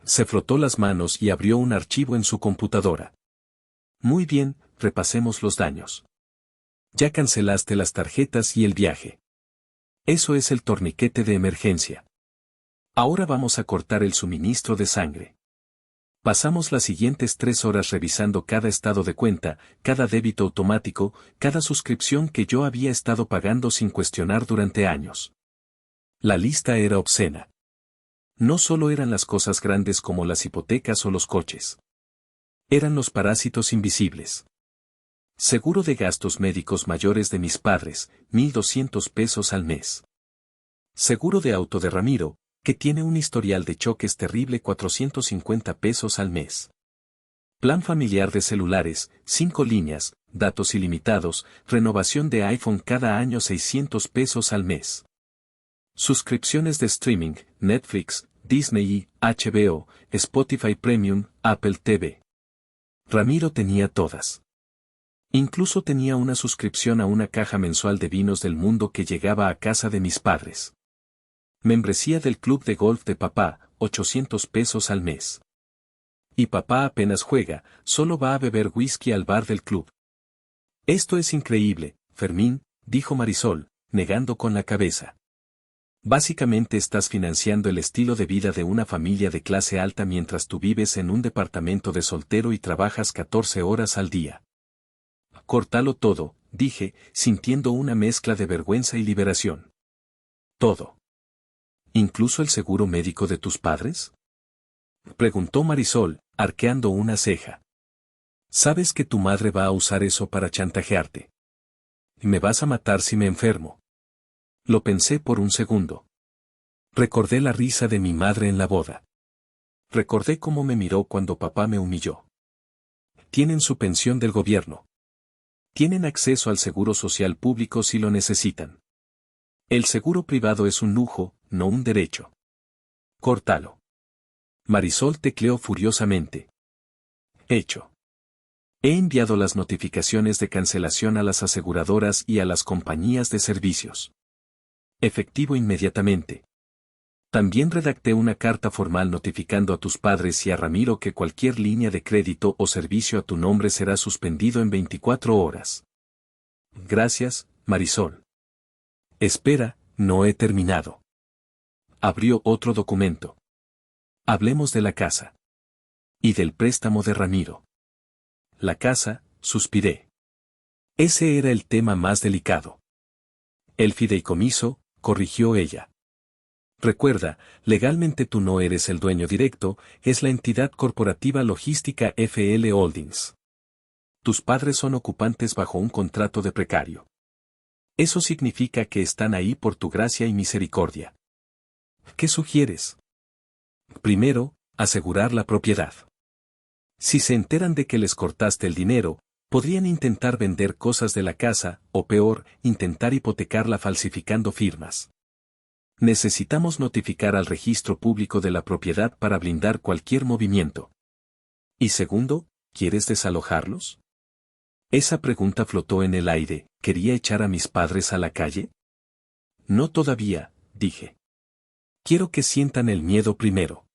Se frotó las manos y abrió un archivo en su computadora. Muy bien, repasemos los daños. Ya cancelaste las tarjetas y el viaje. Eso es el torniquete de emergencia. Ahora vamos a cortar el suministro de sangre. Pasamos las siguientes 3 horas revisando cada estado de cuenta, cada débito automático, cada suscripción que yo había estado pagando sin cuestionar durante años. La lista era obscena. No solo eran las cosas grandes como las hipotecas o los coches. Eran los parásitos invisibles. Seguro de gastos médicos mayores de mis padres, $1,200 al mes. Seguro de auto de Ramiro, que tiene un historial de choques terrible, $450 al mes. Plan familiar de celulares, 5 líneas, datos ilimitados, renovación de iPhone cada año, $600 al mes. Suscripciones de streaming, Netflix, Disney, HBO, Spotify Premium, Apple TV. Ramiro tenía todas. Incluso tenía una suscripción a una caja mensual de vinos del mundo que llegaba a casa de mis padres. Membresía del club de golf de papá, $800 al mes. Y papá apenas juega, solo va a beber whisky al bar del club. Esto es increíble, Fermín, dijo Marisol, negando con la cabeza. Básicamente estás financiando el estilo de vida de una familia de clase alta mientras tú vives en un departamento de soltero y trabajas 14 horas al día. Córtalo todo, dije, sintiendo una mezcla de vergüenza y liberación. Todo. ¿Incluso el seguro médico de tus padres? Preguntó Marisol, arqueando una ceja. ¿Sabes que tu madre va a usar eso para chantajearte? Me vas a matar si me enfermo. Lo pensé por un segundo. Recordé la risa de mi madre en la boda. Recordé cómo me miró cuando papá me humilló. Tienen su pensión del gobierno. Tienen acceso al seguro social público si lo necesitan. El seguro privado es un lujo, no un derecho. Córtalo. Marisol tecleó furiosamente. Hecho. He enviado las notificaciones de cancelación a las aseguradoras y a las compañías de servicios. Efectivo inmediatamente. También redacté una carta formal notificando a tus padres y a Ramiro que cualquier línea de crédito o servicio a tu nombre será suspendido en 24 horas. Gracias, Marisol. Espera, no he terminado. Abrió otro documento. Hablemos de la casa. Y del préstamo de Ramiro. La casa, suspiré. Ese era el tema más delicado. El fideicomiso, corrigió ella. Recuerda, legalmente tú no eres el dueño directo, es la entidad corporativa logística FL Holdings. Tus padres son ocupantes bajo un contrato de precario. Eso significa que están ahí por tu gracia y misericordia. ¿Qué sugieres? Primero, asegurar la propiedad. Si se enteran de que les cortaste el dinero, podrían intentar vender cosas de la casa, o peor, intentar hipotecarla falsificando firmas. Necesitamos notificar al registro público de la propiedad para blindar cualquier movimiento. Y segundo, ¿quieres desalojarlos? Esa pregunta flotó en el aire. ¿Quería echar a mis padres a la calle? No todavía, dije. Quiero que sientan el miedo primero.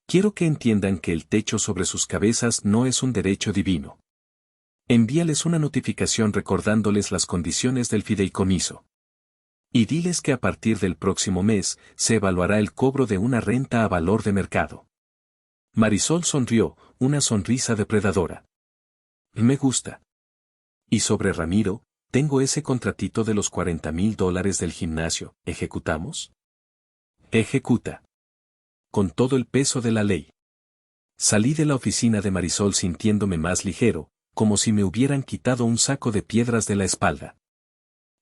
Quiero que entiendan que el techo sobre sus cabezas no es un derecho divino. Envíales una notificación recordándoles las condiciones del fideicomiso. Y diles que a partir del próximo mes se evaluará el cobro de una renta a valor de mercado. Marisol sonrió, una sonrisa depredadora. Me gusta. Y sobre Ramiro, tengo ese contratito de los $40,000 del gimnasio, ¿ejecutamos? Ejecuta. Con todo el peso de la ley. Salí de la oficina de Marisol sintiéndome más ligero, como si me hubieran quitado un saco de piedras de la espalda.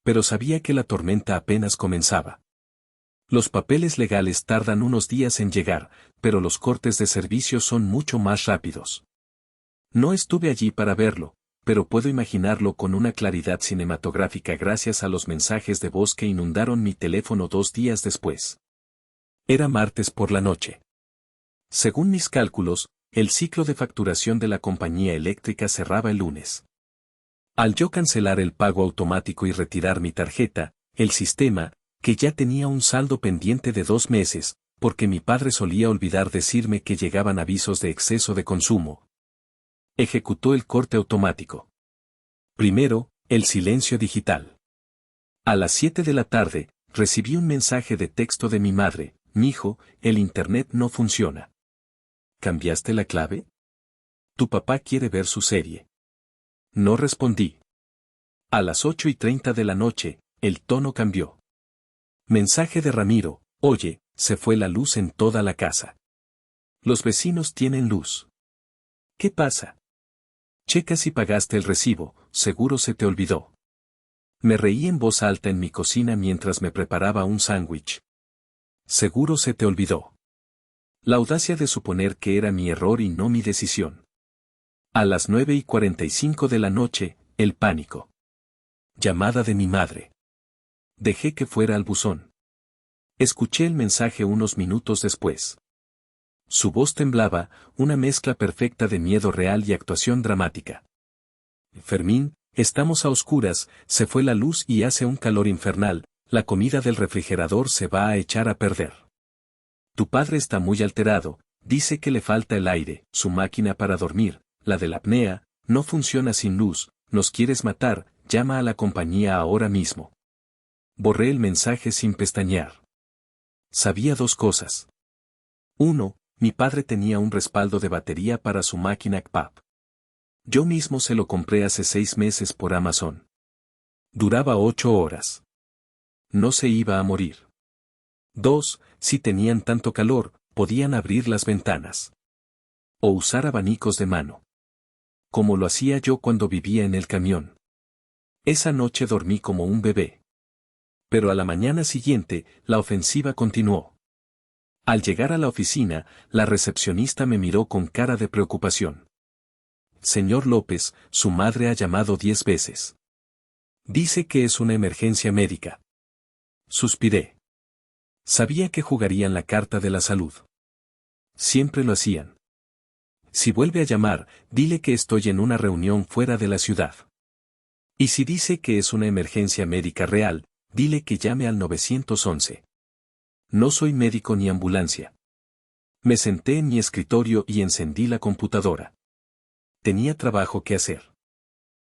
Pero sabía que la tormenta apenas comenzaba. Los papeles legales tardan unos días en llegar, pero los cortes de servicio son mucho más rápidos. No estuve allí para verlo, pero puedo imaginarlo con una claridad cinematográfica gracias a los mensajes de voz que inundaron mi teléfono 2 días después. Era martes por la noche. Según mis cálculos, el ciclo de facturación de la compañía eléctrica cerraba el lunes. Al yo cancelar el pago automático y retirar mi tarjeta, el sistema, que ya tenía un saldo pendiente de 2 meses, porque mi padre solía olvidar decirme que llegaban avisos de exceso de consumo, ejecutó el corte automático. Primero, el silencio digital. A las 7 de la tarde, recibí un mensaje de texto de mi madre: «Mijo, el internet no funciona». ¿Cambiaste la clave? Tu papá quiere ver su serie. No respondí. A las 8:30 de la noche, el tono cambió. Mensaje de Ramiro: «Oye, se fue la luz en toda la casa. Los vecinos tienen luz. ¿Qué pasa? Checa si pagaste el recibo, seguro se te olvidó». Me reí en voz alta en mi cocina mientras me preparaba un sándwich. Seguro se te olvidó. La audacia de suponer que era mi error y no mi decisión. A las 9:45 de la noche, el pánico. Llamada de mi madre. Dejé que fuera al buzón. Escuché el mensaje unos minutos después. Su voz temblaba, una mezcla perfecta de miedo real y actuación dramática. Fermín, estamos a oscuras, se fue la luz y hace un calor infernal, la comida del refrigerador se va a echar a perder. Tu padre está muy alterado, dice que le falta el aire, su máquina para dormir, la de la apnea, no funciona sin luz, nos quieres matar, llama a la compañía ahora mismo. Borré el mensaje sin pestañear. Sabía 2 cosas. 1. Mi padre tenía un respaldo de batería para su máquina CPAP. Yo mismo se lo compré hace 6 meses por Amazon. Duraba 8 horas. No se iba a morir. 2. Si tenían tanto calor, podían abrir las ventanas. O usar abanicos de mano. Como lo hacía yo cuando vivía en el camión. Esa noche dormí como un bebé. Pero a la mañana siguiente, la ofensiva continuó. Al llegar a la oficina, la recepcionista me miró con cara de preocupación. Señor López, su madre ha llamado 10 veces. Dice que es una emergencia médica. Suspiré. Sabía que jugarían la carta de la salud. Siempre lo hacían. Si vuelve a llamar, dile que estoy en una reunión fuera de la ciudad. Y si dice que es una emergencia médica real, dile que llame al 911. No soy médico ni ambulancia. Me senté en mi escritorio y encendí la computadora. Tenía trabajo que hacer.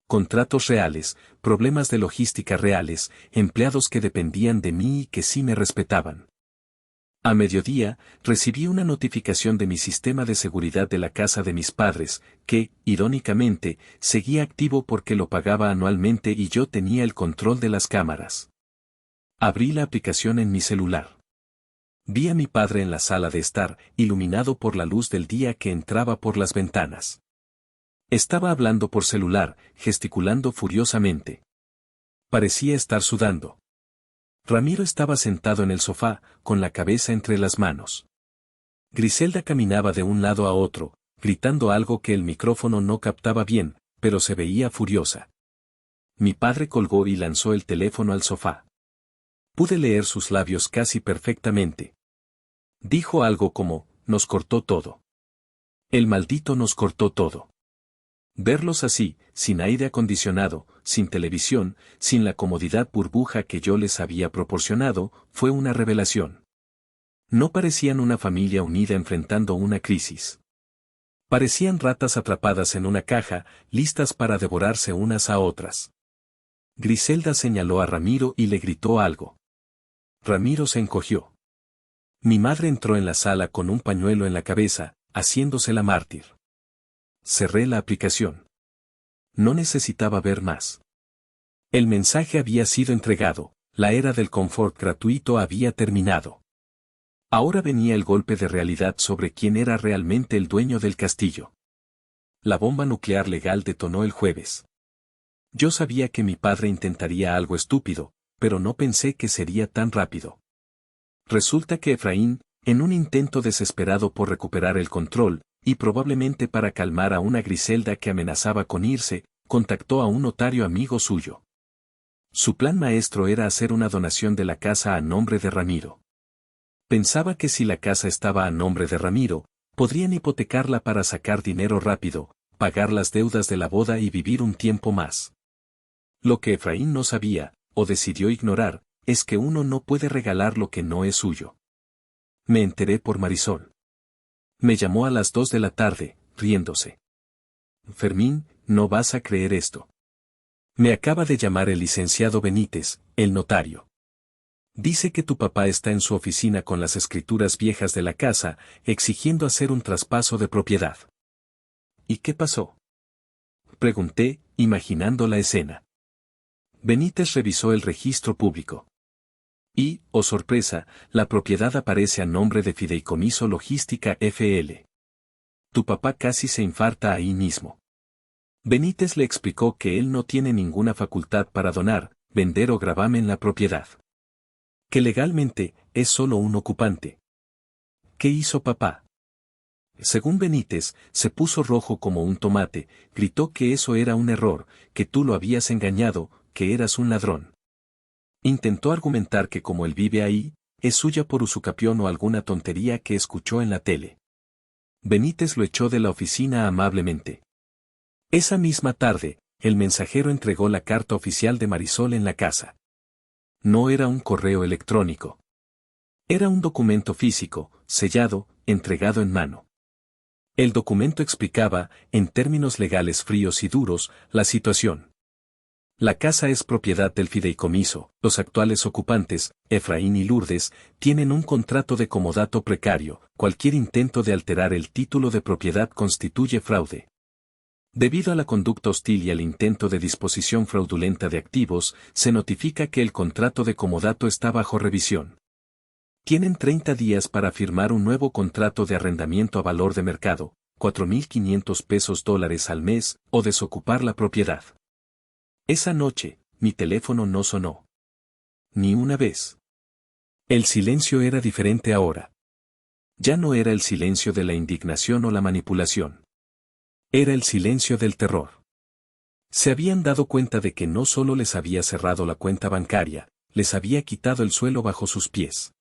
Contratos reales, problemas de logística reales, empleados que dependían de mí y que sí me respetaban. A mediodía, recibí una notificación de mi sistema de seguridad de la casa de mis padres, que, irónicamente, seguía activo porque lo pagaba anualmente y yo tenía el control de las cámaras. Abrí la aplicación en mi celular. Vi a mi padre en la sala de estar, iluminado por la luz del día que entraba por las ventanas. Estaba hablando por celular, gesticulando furiosamente. Parecía estar sudando. Ramiro estaba sentado en el sofá, con la cabeza entre las manos. Griselda caminaba de un lado a otro, gritando algo que el micrófono no captaba bien, pero se veía furiosa. Mi padre colgó y lanzó el teléfono al sofá. Pude leer sus labios casi perfectamente. Dijo algo como, nos cortó todo. El maldito nos cortó todo. Verlos así, sin aire acondicionado, sin televisión, sin la comodidad burbuja que yo les había proporcionado, fue una revelación. No parecían una familia unida enfrentando una crisis. Parecían ratas atrapadas en una caja, listas para devorarse unas a otras. Griselda señaló a Ramiro y le gritó algo. Ramiro se encogió. Mi madre entró en la sala con un pañuelo en la cabeza, haciéndose la mártir. Cerré la aplicación. No necesitaba ver más. El mensaje había sido entregado, la era del confort gratuito había terminado. Ahora venía el golpe de realidad sobre quién era realmente el dueño del castillo. La bomba nuclear legal detonó el jueves. Yo sabía que mi padre intentaría algo estúpido, pero no pensé que sería tan rápido. Resulta que Efraín, en un intento desesperado por recuperar el control, y probablemente para calmar a una Griselda que amenazaba con irse, contactó a un notario amigo suyo. Su plan maestro era hacer una donación de la casa a nombre de Ramiro. Pensaba que si la casa estaba a nombre de Ramiro, podrían hipotecarla para sacar dinero rápido, pagar las deudas de la boda y vivir un tiempo más. Lo que Efraín no sabía, o decidió ignorar, es que uno no puede regalar lo que no es suyo. Me enteré por Marisol. Me llamó a las 2 de la tarde, riéndose. Fermín, no vas a creer esto. Me acaba de llamar el licenciado Benítez, el notario. Dice que tu papá está en su oficina con las escrituras viejas de la casa, exigiendo hacer un traspaso de propiedad. ¿Y qué pasó? Pregunté, imaginando la escena. Benítez revisó el registro público. Y, oh sorpresa, la propiedad aparece a nombre de Fideicomiso Logística FL. Tu papá casi se infarta ahí mismo. Benítez le explicó que él no tiene ninguna facultad para donar, vender o gravamen la propiedad. Que legalmente, es solo un ocupante. ¿Qué hizo papá? Según Benítez, se puso rojo como un tomate, gritó que eso era un error, que tú lo habías engañado, que eras un ladrón. Intentó argumentar que como él vive ahí, es suya por usucapión o alguna tontería que escuchó en la tele. Benítez lo echó de la oficina amablemente. Esa misma tarde, el mensajero entregó la carta oficial de Marisol en la casa. No era un correo electrónico. Era un documento físico, sellado, entregado en mano. El documento explicaba, en términos legales fríos y duros, la situación. La casa es propiedad del fideicomiso, los actuales ocupantes, Efraín y Lourdes, tienen un contrato de comodato precario, cualquier intento de alterar el título de propiedad constituye fraude. Debido a la conducta hostil y al intento de disposición fraudulenta de activos, se notifica que el contrato de comodato está bajo revisión. Tienen 30 días para firmar un nuevo contrato de arrendamiento a valor de mercado, 4.500 pesos dólares al mes, o desocupar la propiedad. Esa noche, mi teléfono no sonó. Ni una vez. El silencio era diferente ahora. Ya no era el silencio de la indignación o la manipulación. Era el silencio del terror. Se habían dado cuenta de que no solo les había cerrado la cuenta bancaria, les había quitado el suelo bajo sus pies.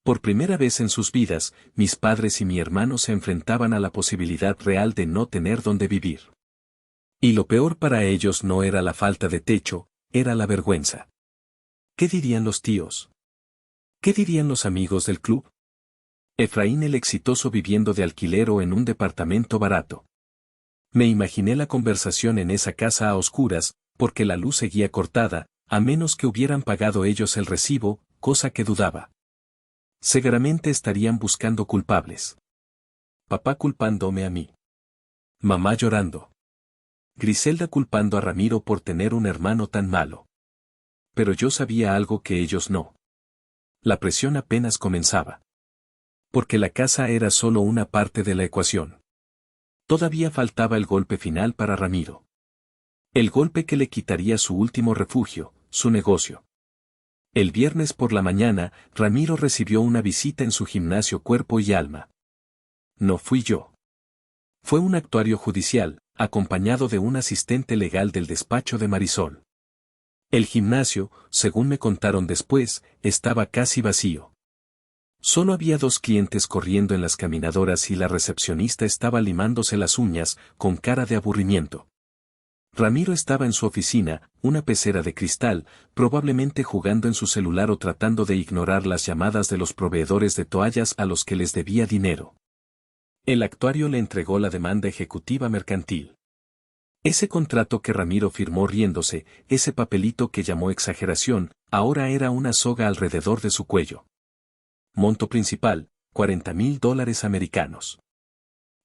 Por primera vez en sus vidas, mis padres y mi hermano se enfrentaban a la posibilidad real de no tener dónde vivir. Y lo peor para ellos no era la falta de techo, era la vergüenza. ¿Qué dirían los tíos? ¿Qué dirían los amigos del club? Efraín el exitoso viviendo de alquiler o en un departamento barato. Me imaginé la conversación en esa casa a oscuras, porque la luz seguía cortada, a menos que hubieran pagado ellos el recibo, cosa que dudaba. Seguramente estarían buscando culpables. Papá culpándome a mí. Mamá llorando. Griselda culpando a Ramiro por tener un hermano tan malo. Pero yo sabía algo que ellos no. La presión apenas comenzaba. Porque la casa era solo una parte de la ecuación. Todavía faltaba el golpe final para Ramiro. El golpe que le quitaría su último refugio, su negocio. El viernes por la mañana, Ramiro recibió una visita en su gimnasio Cuerpo y Alma. No fui yo. Fue un actuario judicial, acompañado de un asistente legal del despacho de Marisol. El gimnasio, según me contaron después, estaba casi vacío. Solo había 2 clientes corriendo en las caminadoras y la recepcionista estaba limándose las uñas, con cara de aburrimiento. Ramiro estaba en su oficina, una pecera de cristal, probablemente jugando en su celular o tratando de ignorar las llamadas de los proveedores de toallas a los que les debía dinero. El actuario le entregó la demanda ejecutiva mercantil. Ese contrato que Ramiro firmó riéndose, ese papelito que llamó exageración, ahora era una soga alrededor de su cuello. Monto principal, $40.000 americanos.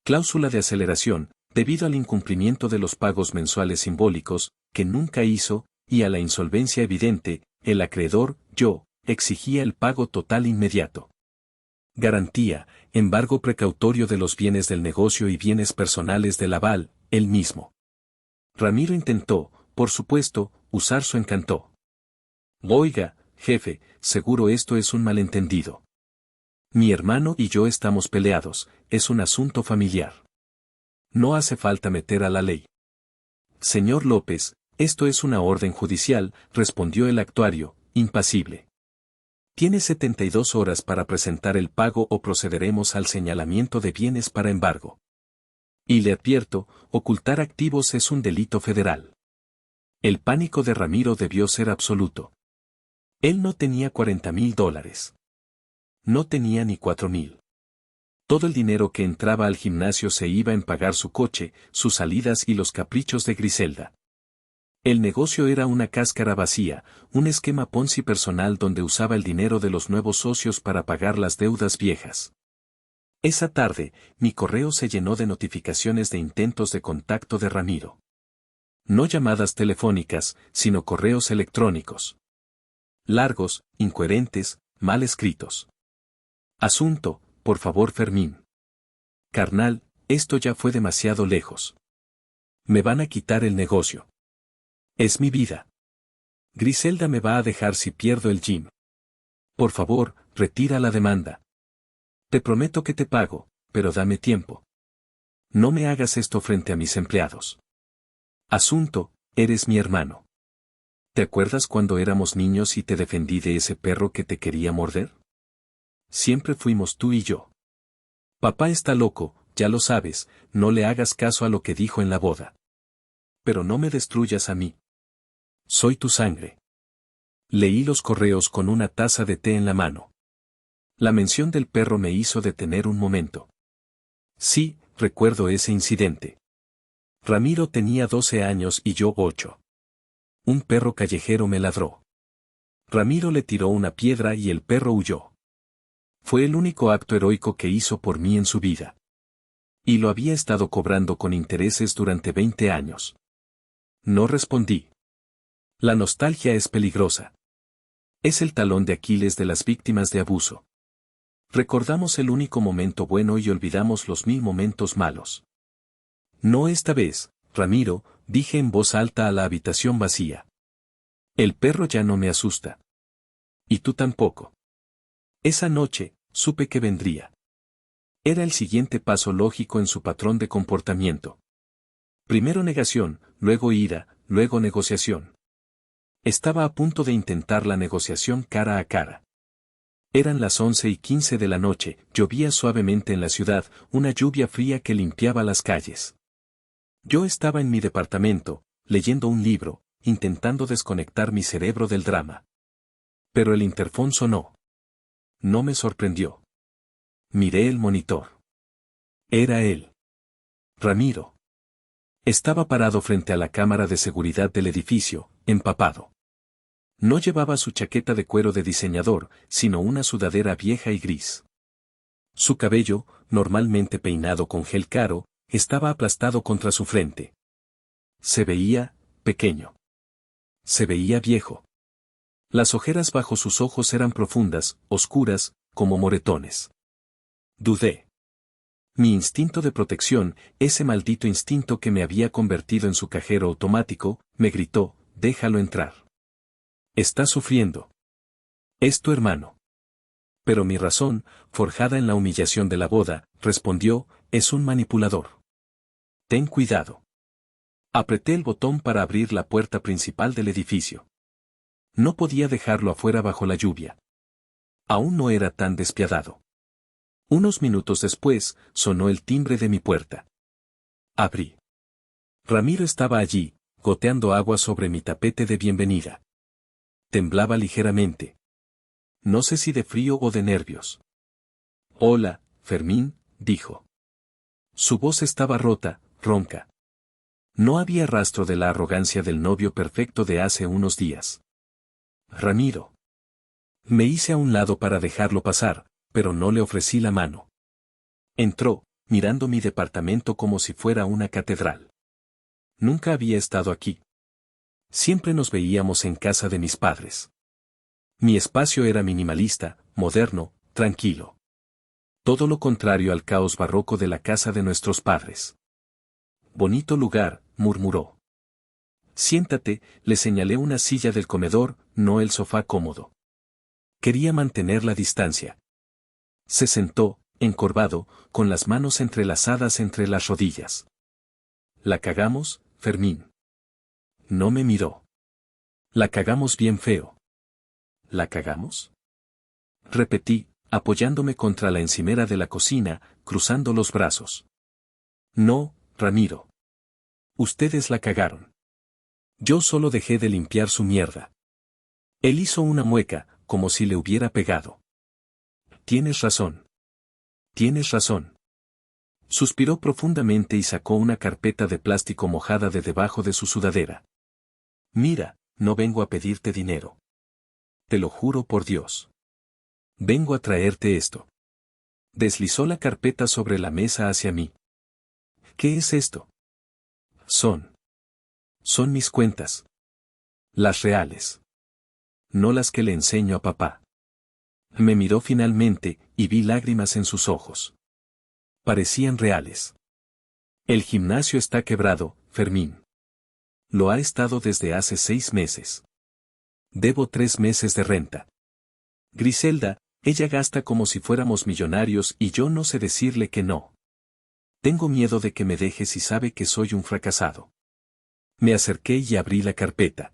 Cláusula de aceleración, debido al incumplimiento de los pagos mensuales simbólicos, que nunca hizo, y a la insolvencia evidente, el acreedor, yo, exigía el pago total inmediato. Garantía, embargo precautorio de los bienes del negocio y bienes personales del aval, él mismo. Ramiro intentó, por supuesto, usar su encanto. Oiga, jefe, seguro esto es un malentendido. Mi hermano y yo estamos peleados, es un asunto familiar. No hace falta meter a la ley. Señor López, esto es una orden judicial, respondió el actuario, impasible. Tiene 72 horas para presentar el pago o procederemos al señalamiento de bienes para embargo. Y le advierto, ocultar activos es un delito federal. El pánico de Ramiro debió ser absoluto. Él no tenía $40.000. No tenía ni 4.000. Todo el dinero que entraba al gimnasio se iba en pagar su coche, sus salidas y los caprichos de Griselda. El negocio era una cáscara vacía, un esquema Ponzi personal donde usaba el dinero de los nuevos socios para pagar las deudas viejas. Esa tarde, mi correo se llenó de notificaciones de intentos de contacto de Ramiro. No llamadas telefónicas, sino correos electrónicos. Largos, incoherentes, mal escritos. Asunto, por favor Fermín. Carnal, esto ya fue demasiado lejos. Me van a quitar el negocio. Es mi vida. Griselda me va a dejar si pierdo el gym. Por favor, retira la demanda. Te prometo que te pago, pero dame tiempo. No me hagas esto frente a mis empleados. Asunto, eres mi hermano. ¿Te acuerdas cuando éramos niños y te defendí de ese perro que te quería morder? Siempre fuimos tú y yo. Papá está loco, ya lo sabes, no le hagas caso a lo que dijo en la boda. Pero no me destruyas a mí. Soy tu sangre. Leí los correos con una taza de té en la mano. La mención del perro me hizo detener un momento. Sí, recuerdo ese incidente. Ramiro tenía 12 años y yo 8. Un perro callejero me ladró. Ramiro le tiró una piedra y el perro huyó. Fue el único acto heroico que hizo por mí en su vida. Y lo había estado cobrando con intereses durante 20 años. No respondí. La nostalgia es peligrosa. Es el talón de Aquiles de las víctimas de abuso. Recordamos el único momento bueno y olvidamos los 1000 momentos malos. No esta vez, Ramiro, dije en voz alta a la habitación vacía. El perro ya no me asusta. Y tú tampoco. Esa noche, supe que vendría. Era el siguiente paso lógico en su patrón de comportamiento. Primero negación, luego ira, luego negociación. Estaba a punto de intentar la negociación cara a cara. Eran las 11:15 de la noche, llovía suavemente en la ciudad, una lluvia fría que limpiaba las calles. Yo estaba en mi departamento, leyendo un libro, intentando desconectar mi cerebro del drama. Pero el interfón sonó. No me sorprendió. Miré el monitor. Era él. Ramiro. Estaba parado frente a la cámara de seguridad del edificio, empapado. No llevaba su chaqueta de cuero de diseñador, sino una sudadera vieja y gris. Su cabello, normalmente peinado con gel caro, estaba aplastado contra su frente. Se veía pequeño. Se veía viejo. Las ojeras bajo sus ojos eran profundas, oscuras, como moretones. Dudé. Mi instinto de protección, ese maldito instinto que me había convertido en su cajero automático, me gritó, déjalo entrar. Está sufriendo. Es tu hermano. Pero mi razón, forjada en la humillación de la boda, respondió, es un manipulador. Ten cuidado. Apreté el botón para abrir la puerta principal del edificio. No podía dejarlo afuera bajo la lluvia. Aún no era tan despiadado. Unos minutos después, sonó el timbre de mi puerta. Abrí. Ramiro estaba allí, goteando agua sobre mi tapete de bienvenida. Temblaba ligeramente. No sé si de frío o de nervios. Hola, Fermín, dijo. Su voz estaba rota, ronca. No había rastro de la arrogancia del novio perfecto de hace unos días. Ramiro. Me hice a un lado para dejarlo pasar, pero no le ofrecí la mano. Entró, mirando mi departamento como si fuera una catedral. Nunca había estado aquí. Siempre nos veíamos en casa de mis padres. Mi espacio era minimalista, moderno, tranquilo. Todo lo contrario al caos barroco de la casa de nuestros padres. Bonito lugar, murmuró. Siéntate, le señalé una silla del comedor, no el sofá cómodo. Quería mantener la distancia. Se sentó, encorvado, con las manos entrelazadas entre las rodillas. ¿La cagamos, Fermín? No me miró. La cagamos bien feo. ¿La cagamos? Repetí, apoyándome contra la encimera de la cocina, cruzando los brazos. No, Ramiro. Ustedes la cagaron. Yo solo dejé de limpiar su mierda. Él hizo una mueca, como si le hubiera pegado. Tienes razón. Tienes razón. Suspiró profundamente y sacó una carpeta de plástico mojada de debajo de su sudadera. Mira, no vengo a pedirte dinero. Te lo juro por Dios. Vengo a traerte esto. Deslizó la carpeta sobre la mesa hacia mí. ¿Qué es esto? Son mis cuentas. Las reales. No las que le enseño a papá. Me miró finalmente, y vi lágrimas en sus ojos. Parecían reales. El gimnasio está quebrado, Fermín. Lo ha estado desde hace 6 meses. Debo 3 meses de renta. Griselda, ella gasta como si fuéramos millonarios y yo no sé decirle que no. Tengo miedo de que me deje si sabe que soy un fracasado. Me acerqué y abrí la carpeta.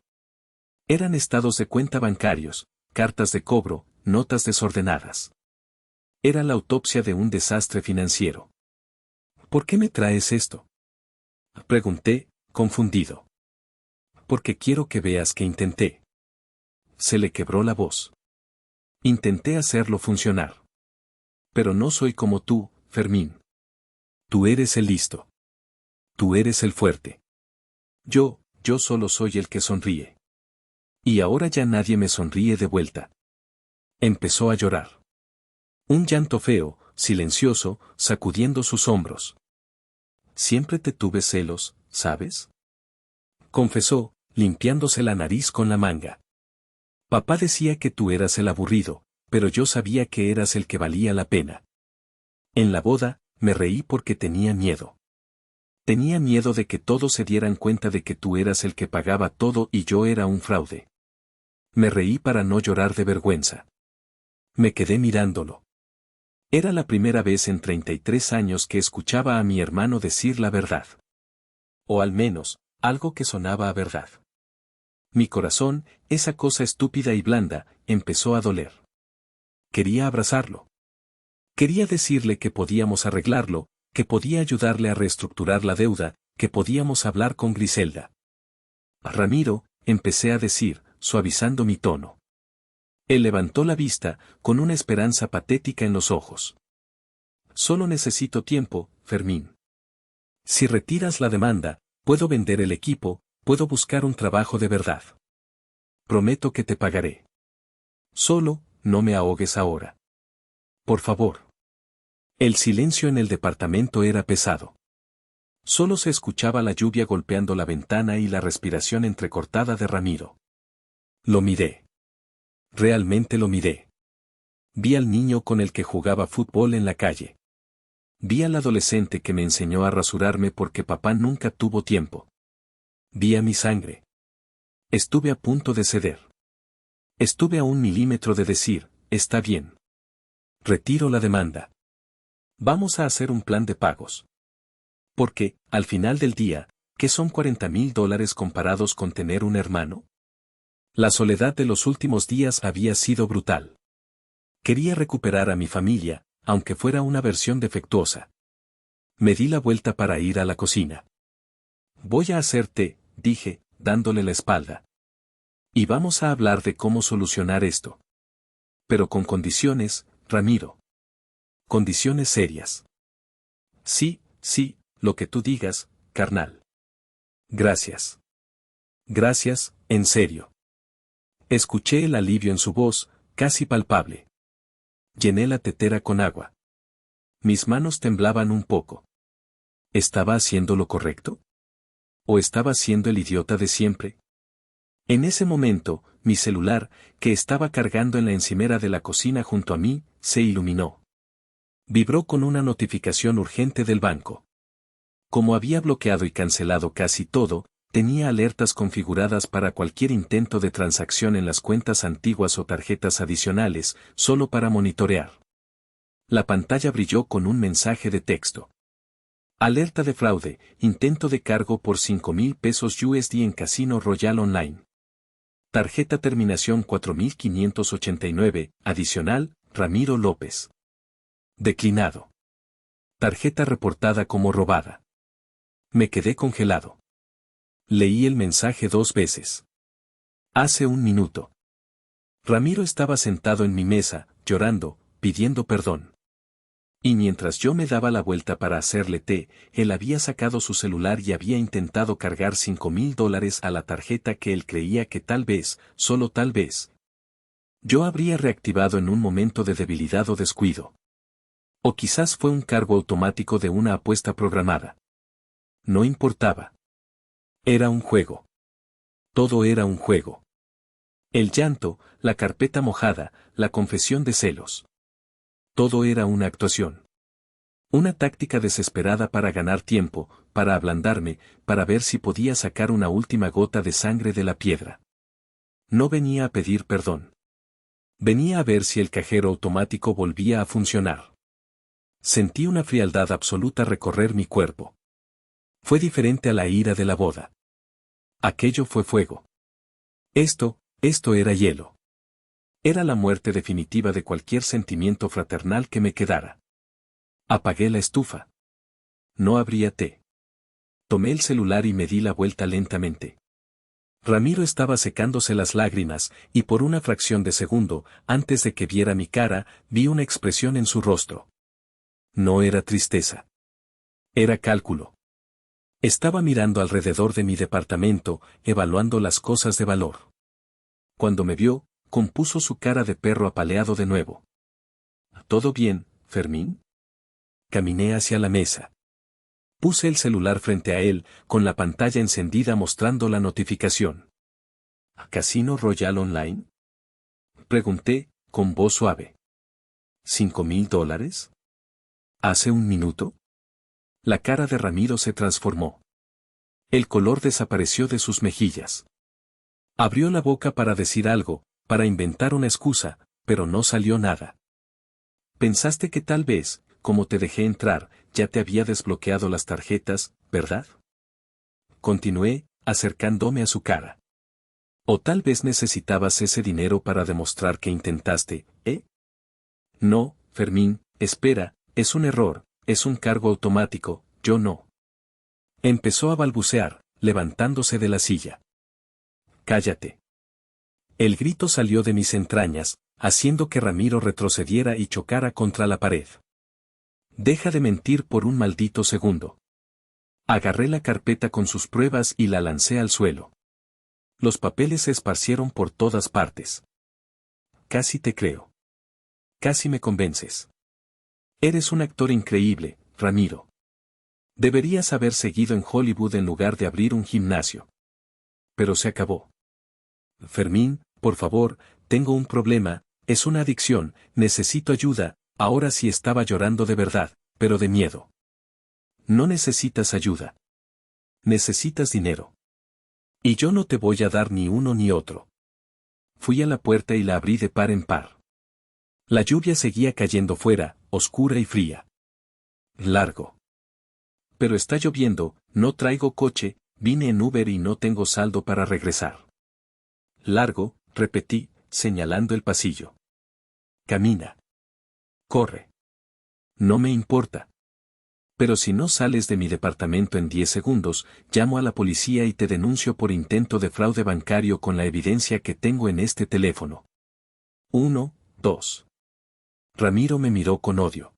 Eran estados de cuenta bancarios, cartas de cobro, notas desordenadas. Era la autopsia de un desastre financiero. ¿Por qué me traes esto? Pregunté, confundido. Porque quiero que veas que intenté. Se le quebró la voz. Intenté hacerlo funcionar. Pero no soy como tú, Fermín. Tú eres el listo. Tú eres el fuerte. Yo solo soy el que sonríe. Y ahora ya nadie me sonríe de vuelta. Empezó a llorar. Un llanto feo, silencioso, sacudiendo sus hombros. Siempre te tuve celos, ¿sabes? Confesó, limpiándose la nariz con la manga. Papá decía que tú eras el aburrido, pero yo sabía que eras el que valía la pena. En la boda, me reí porque tenía miedo. Tenía miedo de que todos se dieran cuenta de que tú eras el que pagaba todo y yo era un fraude. Me reí para no llorar de vergüenza. Me quedé mirándolo. Era la primera vez en 33 años que escuchaba a mi hermano decir la verdad. O al menos, algo que sonaba a verdad. Mi corazón, esa cosa estúpida y blanda, empezó a doler. Quería abrazarlo. Quería decirle que podíamos arreglarlo, que podía ayudarle a reestructurar la deuda, que podíamos hablar con Griselda. Ramiro, empecé a decir, suavizando mi tono. Él levantó la vista, con una esperanza patética en los ojos. Solo necesito tiempo, Fermín. Si retiras la demanda, puedo vender el equipo, puedo buscar un trabajo de verdad. Prometo que te pagaré. Solo, no me ahogues ahora. Por favor. El silencio en el departamento era pesado. Solo se escuchaba la lluvia golpeando la ventana y la respiración entrecortada de Ramiro. Lo miré. Realmente lo miré. Vi al niño con el que jugaba fútbol en la calle. Vi al adolescente que me enseñó a rasurarme porque papá nunca tuvo tiempo. Vi a mi sangre. Estuve a punto de ceder. Estuve a 1 milímetro de decir, está bien. Retiro la demanda. Vamos a hacer un plan de pagos. Porque, al final del día, ¿qué son $40,000 comparados con tener un hermano? La soledad de los últimos días había sido brutal. Quería recuperar a mi familia, aunque fuera una versión defectuosa. Me di la vuelta para ir a la cocina. Voy a hacer té, dije, dándole la espalda. Y vamos a hablar de cómo solucionar esto. Pero con condiciones, Ramiro. Condiciones serias. Sí, sí, lo que tú digas, carnal. Gracias. Gracias, en serio. Escuché el alivio en su voz, casi palpable. Llené la tetera con agua. Mis manos temblaban un poco. ¿Estaba haciendo lo correcto? ¿O estaba siendo el idiota de siempre? En ese momento, mi celular, que estaba cargando en la encimera de la cocina junto a mí, se iluminó. Vibró con una notificación urgente del banco. Como había bloqueado y cancelado casi todo, tenía alertas configuradas para cualquier intento de transacción en las cuentas antiguas o tarjetas adicionales, solo para monitorear. La pantalla brilló con un mensaje de texto. Alerta de fraude, intento de cargo por $5,000 USD en Casino Royal Online. Tarjeta terminación 4589, adicional, Ramiro López. Declinado. Tarjeta reportada como robada. Me quedé congelado. Leí el mensaje 2 veces. Hace 1 minuto. Ramiro estaba sentado en mi mesa, llorando, pidiendo perdón. Y mientras yo me daba la vuelta para hacerle té, él había sacado su celular y había intentado cargar $5,000 a la tarjeta que él creía que tal vez, solo tal vez, yo habría reactivado en un momento de debilidad o descuido. O quizás fue un cargo automático de una apuesta programada. No importaba. Era un juego. Todo era un juego. El llanto, la carpeta mojada, la confesión de celos. Todo era una actuación. Una táctica desesperada para ganar tiempo, para ablandarme, para ver si podía sacar una última gota de sangre de la piedra. No venía a pedir perdón. Venía a ver si el cajero automático volvía a funcionar. Sentí una frialdad absoluta recorrer mi cuerpo. Fue diferente a la ira de la boda. Aquello fue fuego. Esto era hielo. Era la muerte definitiva de cualquier sentimiento fraternal que me quedara. Apagué la estufa. No habría té. Tomé el celular y me di la vuelta lentamente. Ramiro estaba secándose las lágrimas, y por una fracción de segundo, antes de que viera mi cara, vi una expresión en su rostro. No era tristeza. Era cálculo. Estaba mirando alrededor de mi departamento, evaluando las cosas de valor. Cuando me vio, compuso su cara de perro apaleado de nuevo. ¿Todo bien, Fermín? Caminé hacia la mesa. Puse el celular frente a él, con la pantalla encendida mostrando la notificación. ¿Casino Royal Online? Pregunté, con voz suave. $5,000? ¿Hace un minuto? La cara de Ramiro se transformó. El color desapareció de sus mejillas. Abrió la boca para decir algo, para inventar una excusa, pero no salió nada. Pensaste que tal vez, como te dejé entrar, ya te había desbloqueado las tarjetas, ¿verdad? Continué, acercándome a su cara. O tal vez necesitabas ese dinero para demostrar que intentaste, ¿eh? No, Fermín, espera, es un error, es un cargo automático, yo no. Empezó a balbucear, levantándose de la silla. Cállate. El grito salió de mis entrañas, haciendo que Ramiro retrocediera y chocara contra la pared. Deja de mentir por un maldito segundo. Agarré la carpeta con sus pruebas y la lancé al suelo. Los papeles se esparcieron por todas partes. Casi te creo. Casi me convences. Eres un actor increíble, Ramiro. Deberías haber seguido en Hollywood en lugar de abrir un gimnasio. Pero se acabó. Fermín, por favor, tengo un problema, es una adicción, necesito ayuda. Ahora sí estaba llorando de verdad, pero de miedo. No necesitas ayuda. Necesitas dinero. Y yo no te voy a dar ni uno ni otro. Fui a la puerta y la abrí de par en par. La lluvia seguía cayendo fuera, oscura y fría. Largo. Pero está lloviendo, no traigo coche, vine en Uber y no tengo saldo para regresar. Largo, repetí, señalando el pasillo. Camina. Corre. No me importa. Pero si no sales de mi departamento en 10 segundos, llamo a la policía y te denuncio por intento de fraude bancario con la evidencia que tengo en este teléfono. 1, 2. Ramiro me miró con odio.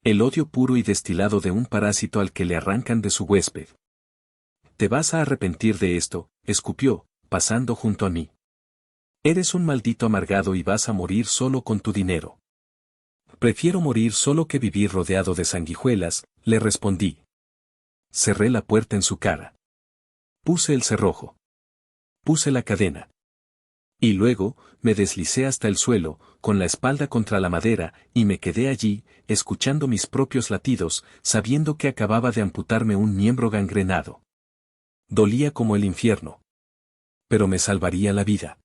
El odio puro y destilado de un parásito al que le arrancan de su huésped. Te vas a arrepentir de esto, escupió, pasando junto a mí. Eres un maldito amargado y vas a morir solo con tu dinero. Prefiero morir solo que vivir rodeado de sanguijuelas, le respondí. Cerré la puerta en su cara. Puse el cerrojo. Puse la cadena. Y luego, me deslicé hasta el suelo, con la espalda contra la madera, y me quedé allí, escuchando mis propios latidos, sabiendo que acababa de amputarme un miembro gangrenado. Dolía como el infierno. Pero me salvaría la vida.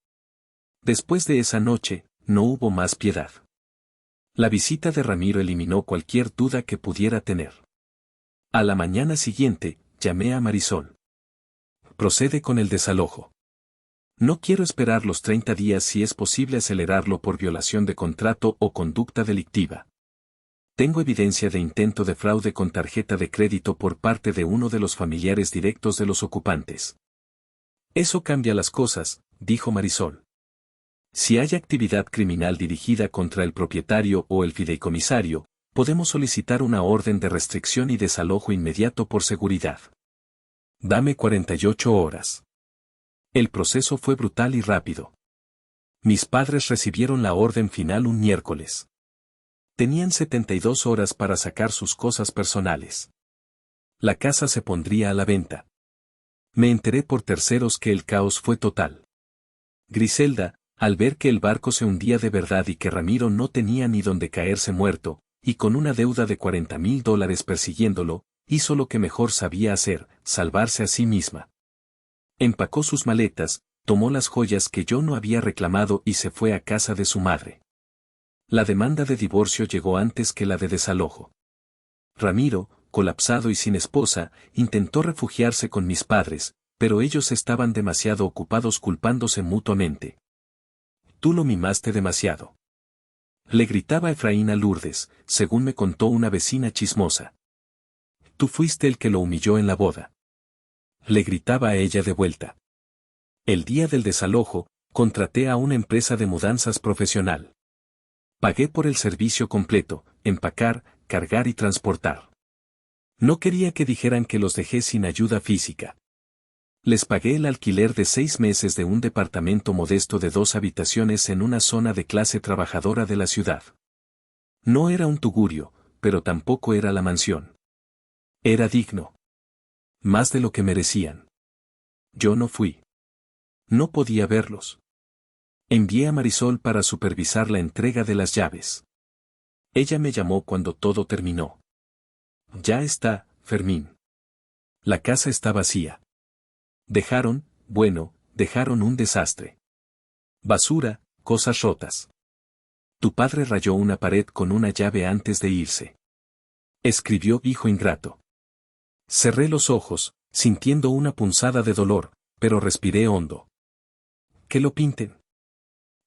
Después de esa noche, no hubo más piedad. La visita de Ramiro eliminó cualquier duda que pudiera tener. A la mañana siguiente, llamé a Marisol. Procede con el desalojo. No quiero esperar los 30 días si es posible acelerarlo por violación de contrato o conducta delictiva. Tengo evidencia de intento de fraude con tarjeta de crédito por parte de uno de los familiares directos de los ocupantes. Eso cambia las cosas, dijo Marisol. Si hay actividad criminal dirigida contra el propietario o el fideicomisario, podemos solicitar una orden de restricción y desalojo inmediato por seguridad. Dame 48 horas. El proceso fue brutal y rápido. Mis padres recibieron la orden final un miércoles. Tenían 72 horas para sacar sus cosas personales. La casa se pondría a la venta. Me enteré por terceros que el caos fue total. Griselda, al ver que el barco se hundía de verdad y que Ramiro no tenía ni donde caerse muerto, y con una deuda de $40,000 persiguiéndolo, hizo lo que mejor sabía hacer, salvarse a sí misma. Empacó sus maletas, tomó las joyas que yo no había reclamado y se fue a casa de su madre. La demanda de divorcio llegó antes que la de desalojo. Ramiro, colapsado y sin esposa, intentó refugiarse con mis padres, pero ellos estaban demasiado ocupados culpándose mutuamente. Tú lo mimaste demasiado. Le gritaba Efraín a Lourdes, según me contó una vecina chismosa. Tú fuiste el que lo humilló en la boda. Le gritaba a ella de vuelta. El día del desalojo, contraté a una empresa de mudanzas profesional. Pagué por el servicio completo, empacar, cargar y transportar. No quería que dijeran que los dejé sin ayuda física. Les pagué el alquiler de 6 meses de un departamento modesto de 2 habitaciones en una zona de clase trabajadora de la ciudad. No era un tugurio, pero tampoco era la mansión. Era digno. Más de lo que merecían. Yo no fui. No podía verlos. Envié a Marisol para supervisar la entrega de las llaves. Ella me llamó cuando todo terminó. Ya está, Fermín. La casa está vacía. Dejaron un desastre. Basura, cosas rotas. Tu padre rayó una pared con una llave antes de irse. Escribió hijo ingrato. Cerré los ojos, sintiendo una punzada de dolor, pero respiré hondo. Que lo pinten.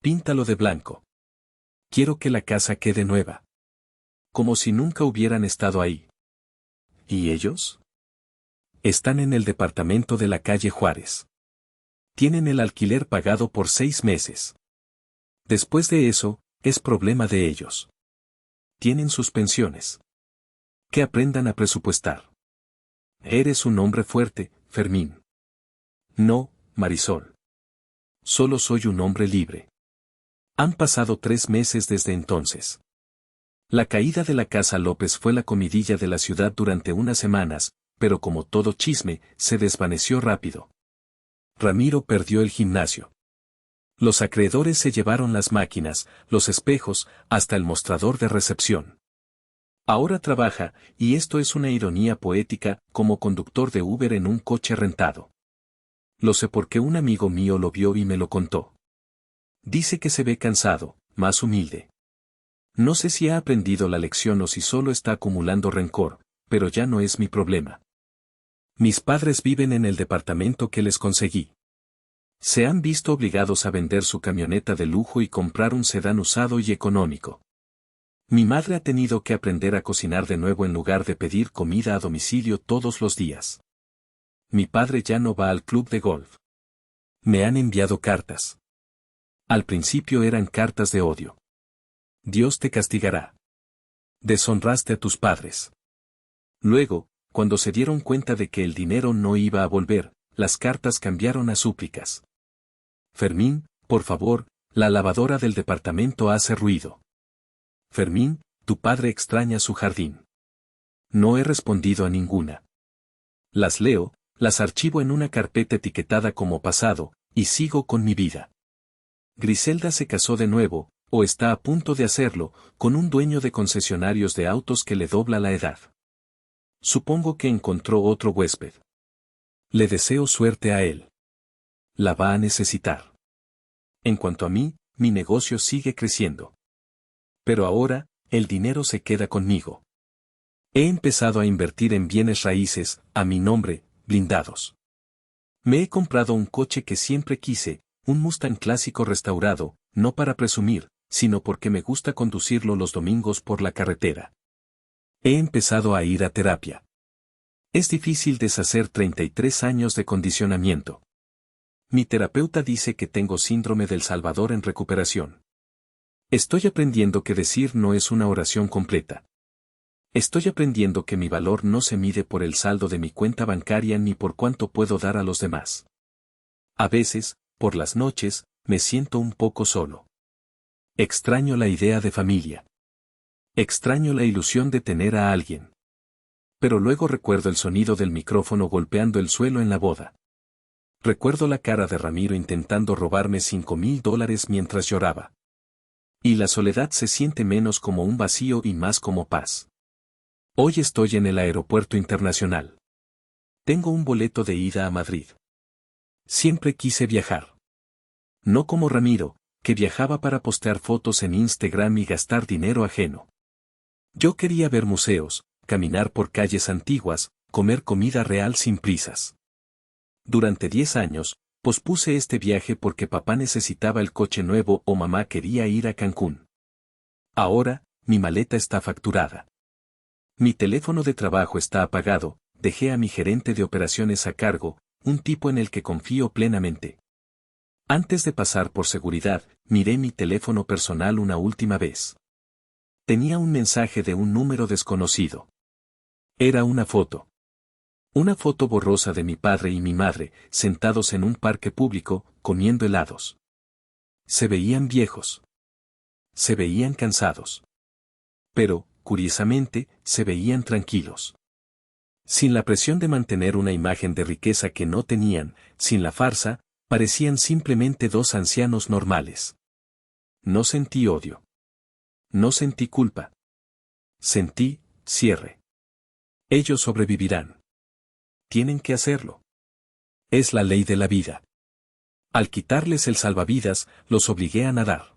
Píntalo de blanco. Quiero que la casa quede nueva. Como si nunca hubieran estado ahí. ¿Y ellos? Están en el departamento de la calle Juárez. Tienen el alquiler pagado por 6 meses. Después de eso, es problema de ellos. Tienen sus pensiones. Que aprendan a presupuestar. Eres un hombre fuerte, Fermín. No, Marisol. Solo soy un hombre libre. Han pasado 3 meses desde entonces. La caída de la casa López fue la comidilla de la ciudad durante unas semanas, pero como todo chisme, se desvaneció rápido. Ramiro perdió el gimnasio. Los acreedores se llevaron las máquinas, los espejos, hasta el mostrador de recepción. Ahora trabaja, y esto es una ironía poética, como conductor de Uber en un coche rentado. Lo sé porque un amigo mío lo vio y me lo contó. Dice que se ve cansado, más humilde. No sé si ha aprendido la lección o si solo está acumulando rencor, pero ya no es mi problema. Mis padres viven en el departamento que les conseguí. Se han visto obligados a vender su camioneta de lujo y comprar un sedán usado y económico. Mi madre ha tenido que aprender a cocinar de nuevo en lugar de pedir comida a domicilio todos los días. Mi padre ya no va al club de golf. Me han enviado cartas. Al principio eran cartas de odio. Dios te castigará. Deshonraste a tus padres. Luego, cuando se dieron cuenta de que el dinero no iba a volver, las cartas cambiaron a súplicas. Fermín, por favor, la lavadora del departamento hace ruido. Fermín, tu padre extraña su jardín. No he respondido a ninguna. Las leo, las archivo en una carpeta etiquetada como pasado, y sigo con mi vida. Griselda se casó de nuevo, o está a punto de hacerlo, con un dueño de concesionarios de autos que le dobla la edad. Supongo que encontró otro huésped. Le deseo suerte a él. La va a necesitar. En cuanto a mí, mi negocio sigue creciendo. Pero ahora, el dinero se queda conmigo. He empezado a invertir en bienes raíces, a mi nombre, blindados. Me he comprado un coche que siempre quise, un Mustang clásico restaurado, no para presumir, sino porque me gusta conducirlo los domingos por la carretera. He empezado a ir a terapia. Es difícil deshacer 33 años de condicionamiento. Mi terapeuta dice que tengo síndrome del Salvador en recuperación. Estoy aprendiendo que decir no es una oración completa. Estoy aprendiendo que mi valor no se mide por el saldo de mi cuenta bancaria ni por cuánto puedo dar a los demás. A veces, por las noches, me siento un poco solo. Extraño la idea de familia. Extraño la ilusión de tener a alguien. Pero luego recuerdo el sonido del micrófono golpeando el suelo en la boda. Recuerdo la cara de Ramiro intentando robarme $5,000 mientras lloraba. Y la soledad se siente menos como un vacío y más como paz. Hoy estoy en el aeropuerto internacional. Tengo un boleto de ida a Madrid. Siempre quise viajar. No como Ramiro, que viajaba para postear fotos en Instagram y gastar dinero ajeno. Yo quería ver museos, caminar por calles antiguas, comer comida real sin prisas. Durante 10 años, pospuse este viaje porque papá necesitaba el coche nuevo o mamá quería ir a Cancún. Ahora, mi maleta está facturada. Mi teléfono de trabajo está apagado, dejé a mi gerente de operaciones a cargo, un tipo en el que confío plenamente. Antes de pasar por seguridad, miré mi teléfono personal una última vez. Tenía un mensaje de un número desconocido. Era una foto. Una foto borrosa de mi padre y mi madre, sentados en un parque público, comiendo helados. Se veían viejos. Se veían cansados. Pero, curiosamente, se veían tranquilos. Sin la presión de mantener una imagen de riqueza que no tenían, sin la farsa, parecían simplemente dos ancianos normales. No sentí odio. No sentí culpa. Sentí cierre. Ellos sobrevivirán. Tienen que hacerlo. Es la ley de la vida. Al quitarles el salvavidas, los obligué a nadar.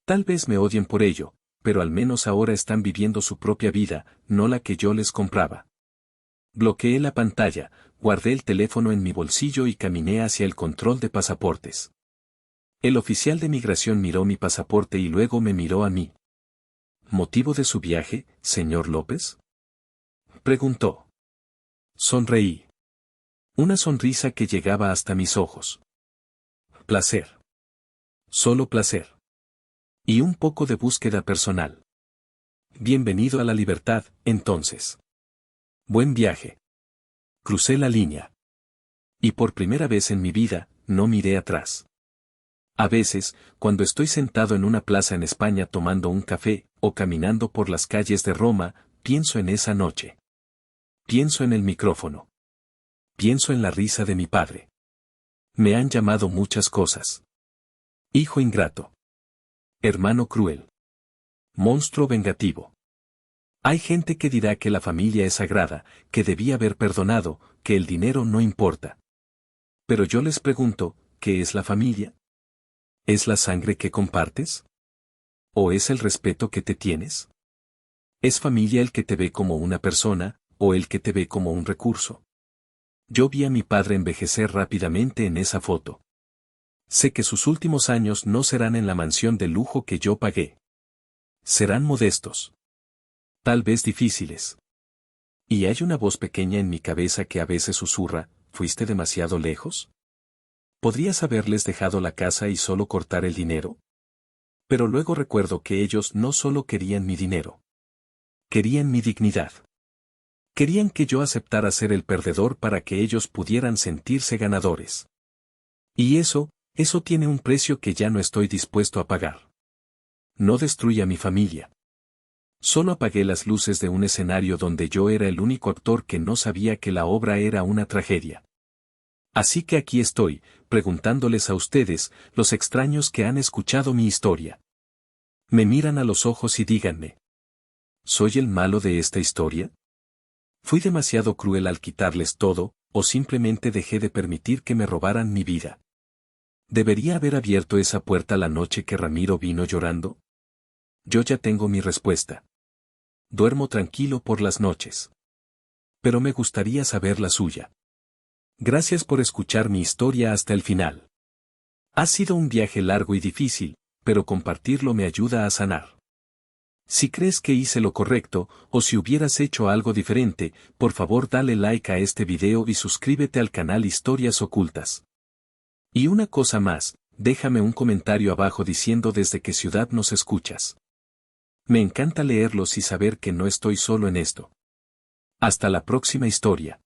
Tal vez me odien por ello, pero al menos ahora están viviendo su propia vida, no la que yo les compraba. Bloqueé la pantalla, guardé el teléfono en mi bolsillo y caminé hacia el control de pasaportes. El oficial de migración miró mi pasaporte y luego me miró a mí. ¿Motivo de su viaje, señor López?, preguntó. Sonreí. Una sonrisa que llegaba hasta mis ojos. Placer. Solo placer. Y un poco de búsqueda personal. Bienvenido a la libertad, entonces. Buen viaje. Crucé la línea. Y por primera vez en mi vida, no miré atrás. A veces, cuando estoy sentado en una plaza en España tomando un café, o caminando por las calles de Roma, pienso en esa noche. Pienso en el micrófono. Pienso en la risa de mi padre. Me han llamado muchas cosas. Hijo ingrato. Hermano cruel. Monstruo vengativo. Hay gente que dirá que la familia es sagrada, que debía haber perdonado, que el dinero no importa. Pero yo les pregunto, ¿qué es la familia? ¿Es la sangre que compartes? ¿O es el respeto que te tienes? ¿Es familia el que te ve como una persona, o el que te ve como un recurso? Yo vi a mi padre envejecer rápidamente en esa foto. Sé que sus últimos años no serán en la mansión de lujo que yo pagué. Serán modestos. Tal vez difíciles. Y hay una voz pequeña en mi cabeza que a veces susurra, ¿fuiste demasiado lejos? ¿Podrías haberles dejado la casa y solo cortar el dinero? Pero luego recuerdo que ellos no solo querían mi dinero. Querían mi dignidad. Querían que yo aceptara ser el perdedor para que ellos pudieran sentirse ganadores. Y eso tiene un precio que ya no estoy dispuesto a pagar. No destruya mi familia. Solo apagué las luces de un escenario donde yo era el único actor que no sabía que la obra era una tragedia. Así que aquí estoy, preguntándoles a ustedes, los extraños que han escuchado mi historia. Me miran a los ojos y díganme. ¿Soy el malo de esta historia? ¿Fui demasiado cruel al quitarles todo, o simplemente dejé de permitir que me robaran mi vida? ¿Debería haber abierto esa puerta la noche que Ramiro vino llorando? Yo ya tengo mi respuesta. Duermo tranquilo por las noches. Pero me gustaría saber la suya. Gracias por escuchar mi historia hasta el final. Ha sido un viaje largo y difícil, pero compartirlo me ayuda a sanar. Si crees que hice lo correcto, o si hubieras hecho algo diferente, por favor dale like a este video y suscríbete al canal Historias Ocultas. Y una cosa más, déjame un comentario abajo diciendo desde qué ciudad nos escuchas. Me encanta leerlos y saber que no estoy solo en esto. Hasta la próxima historia.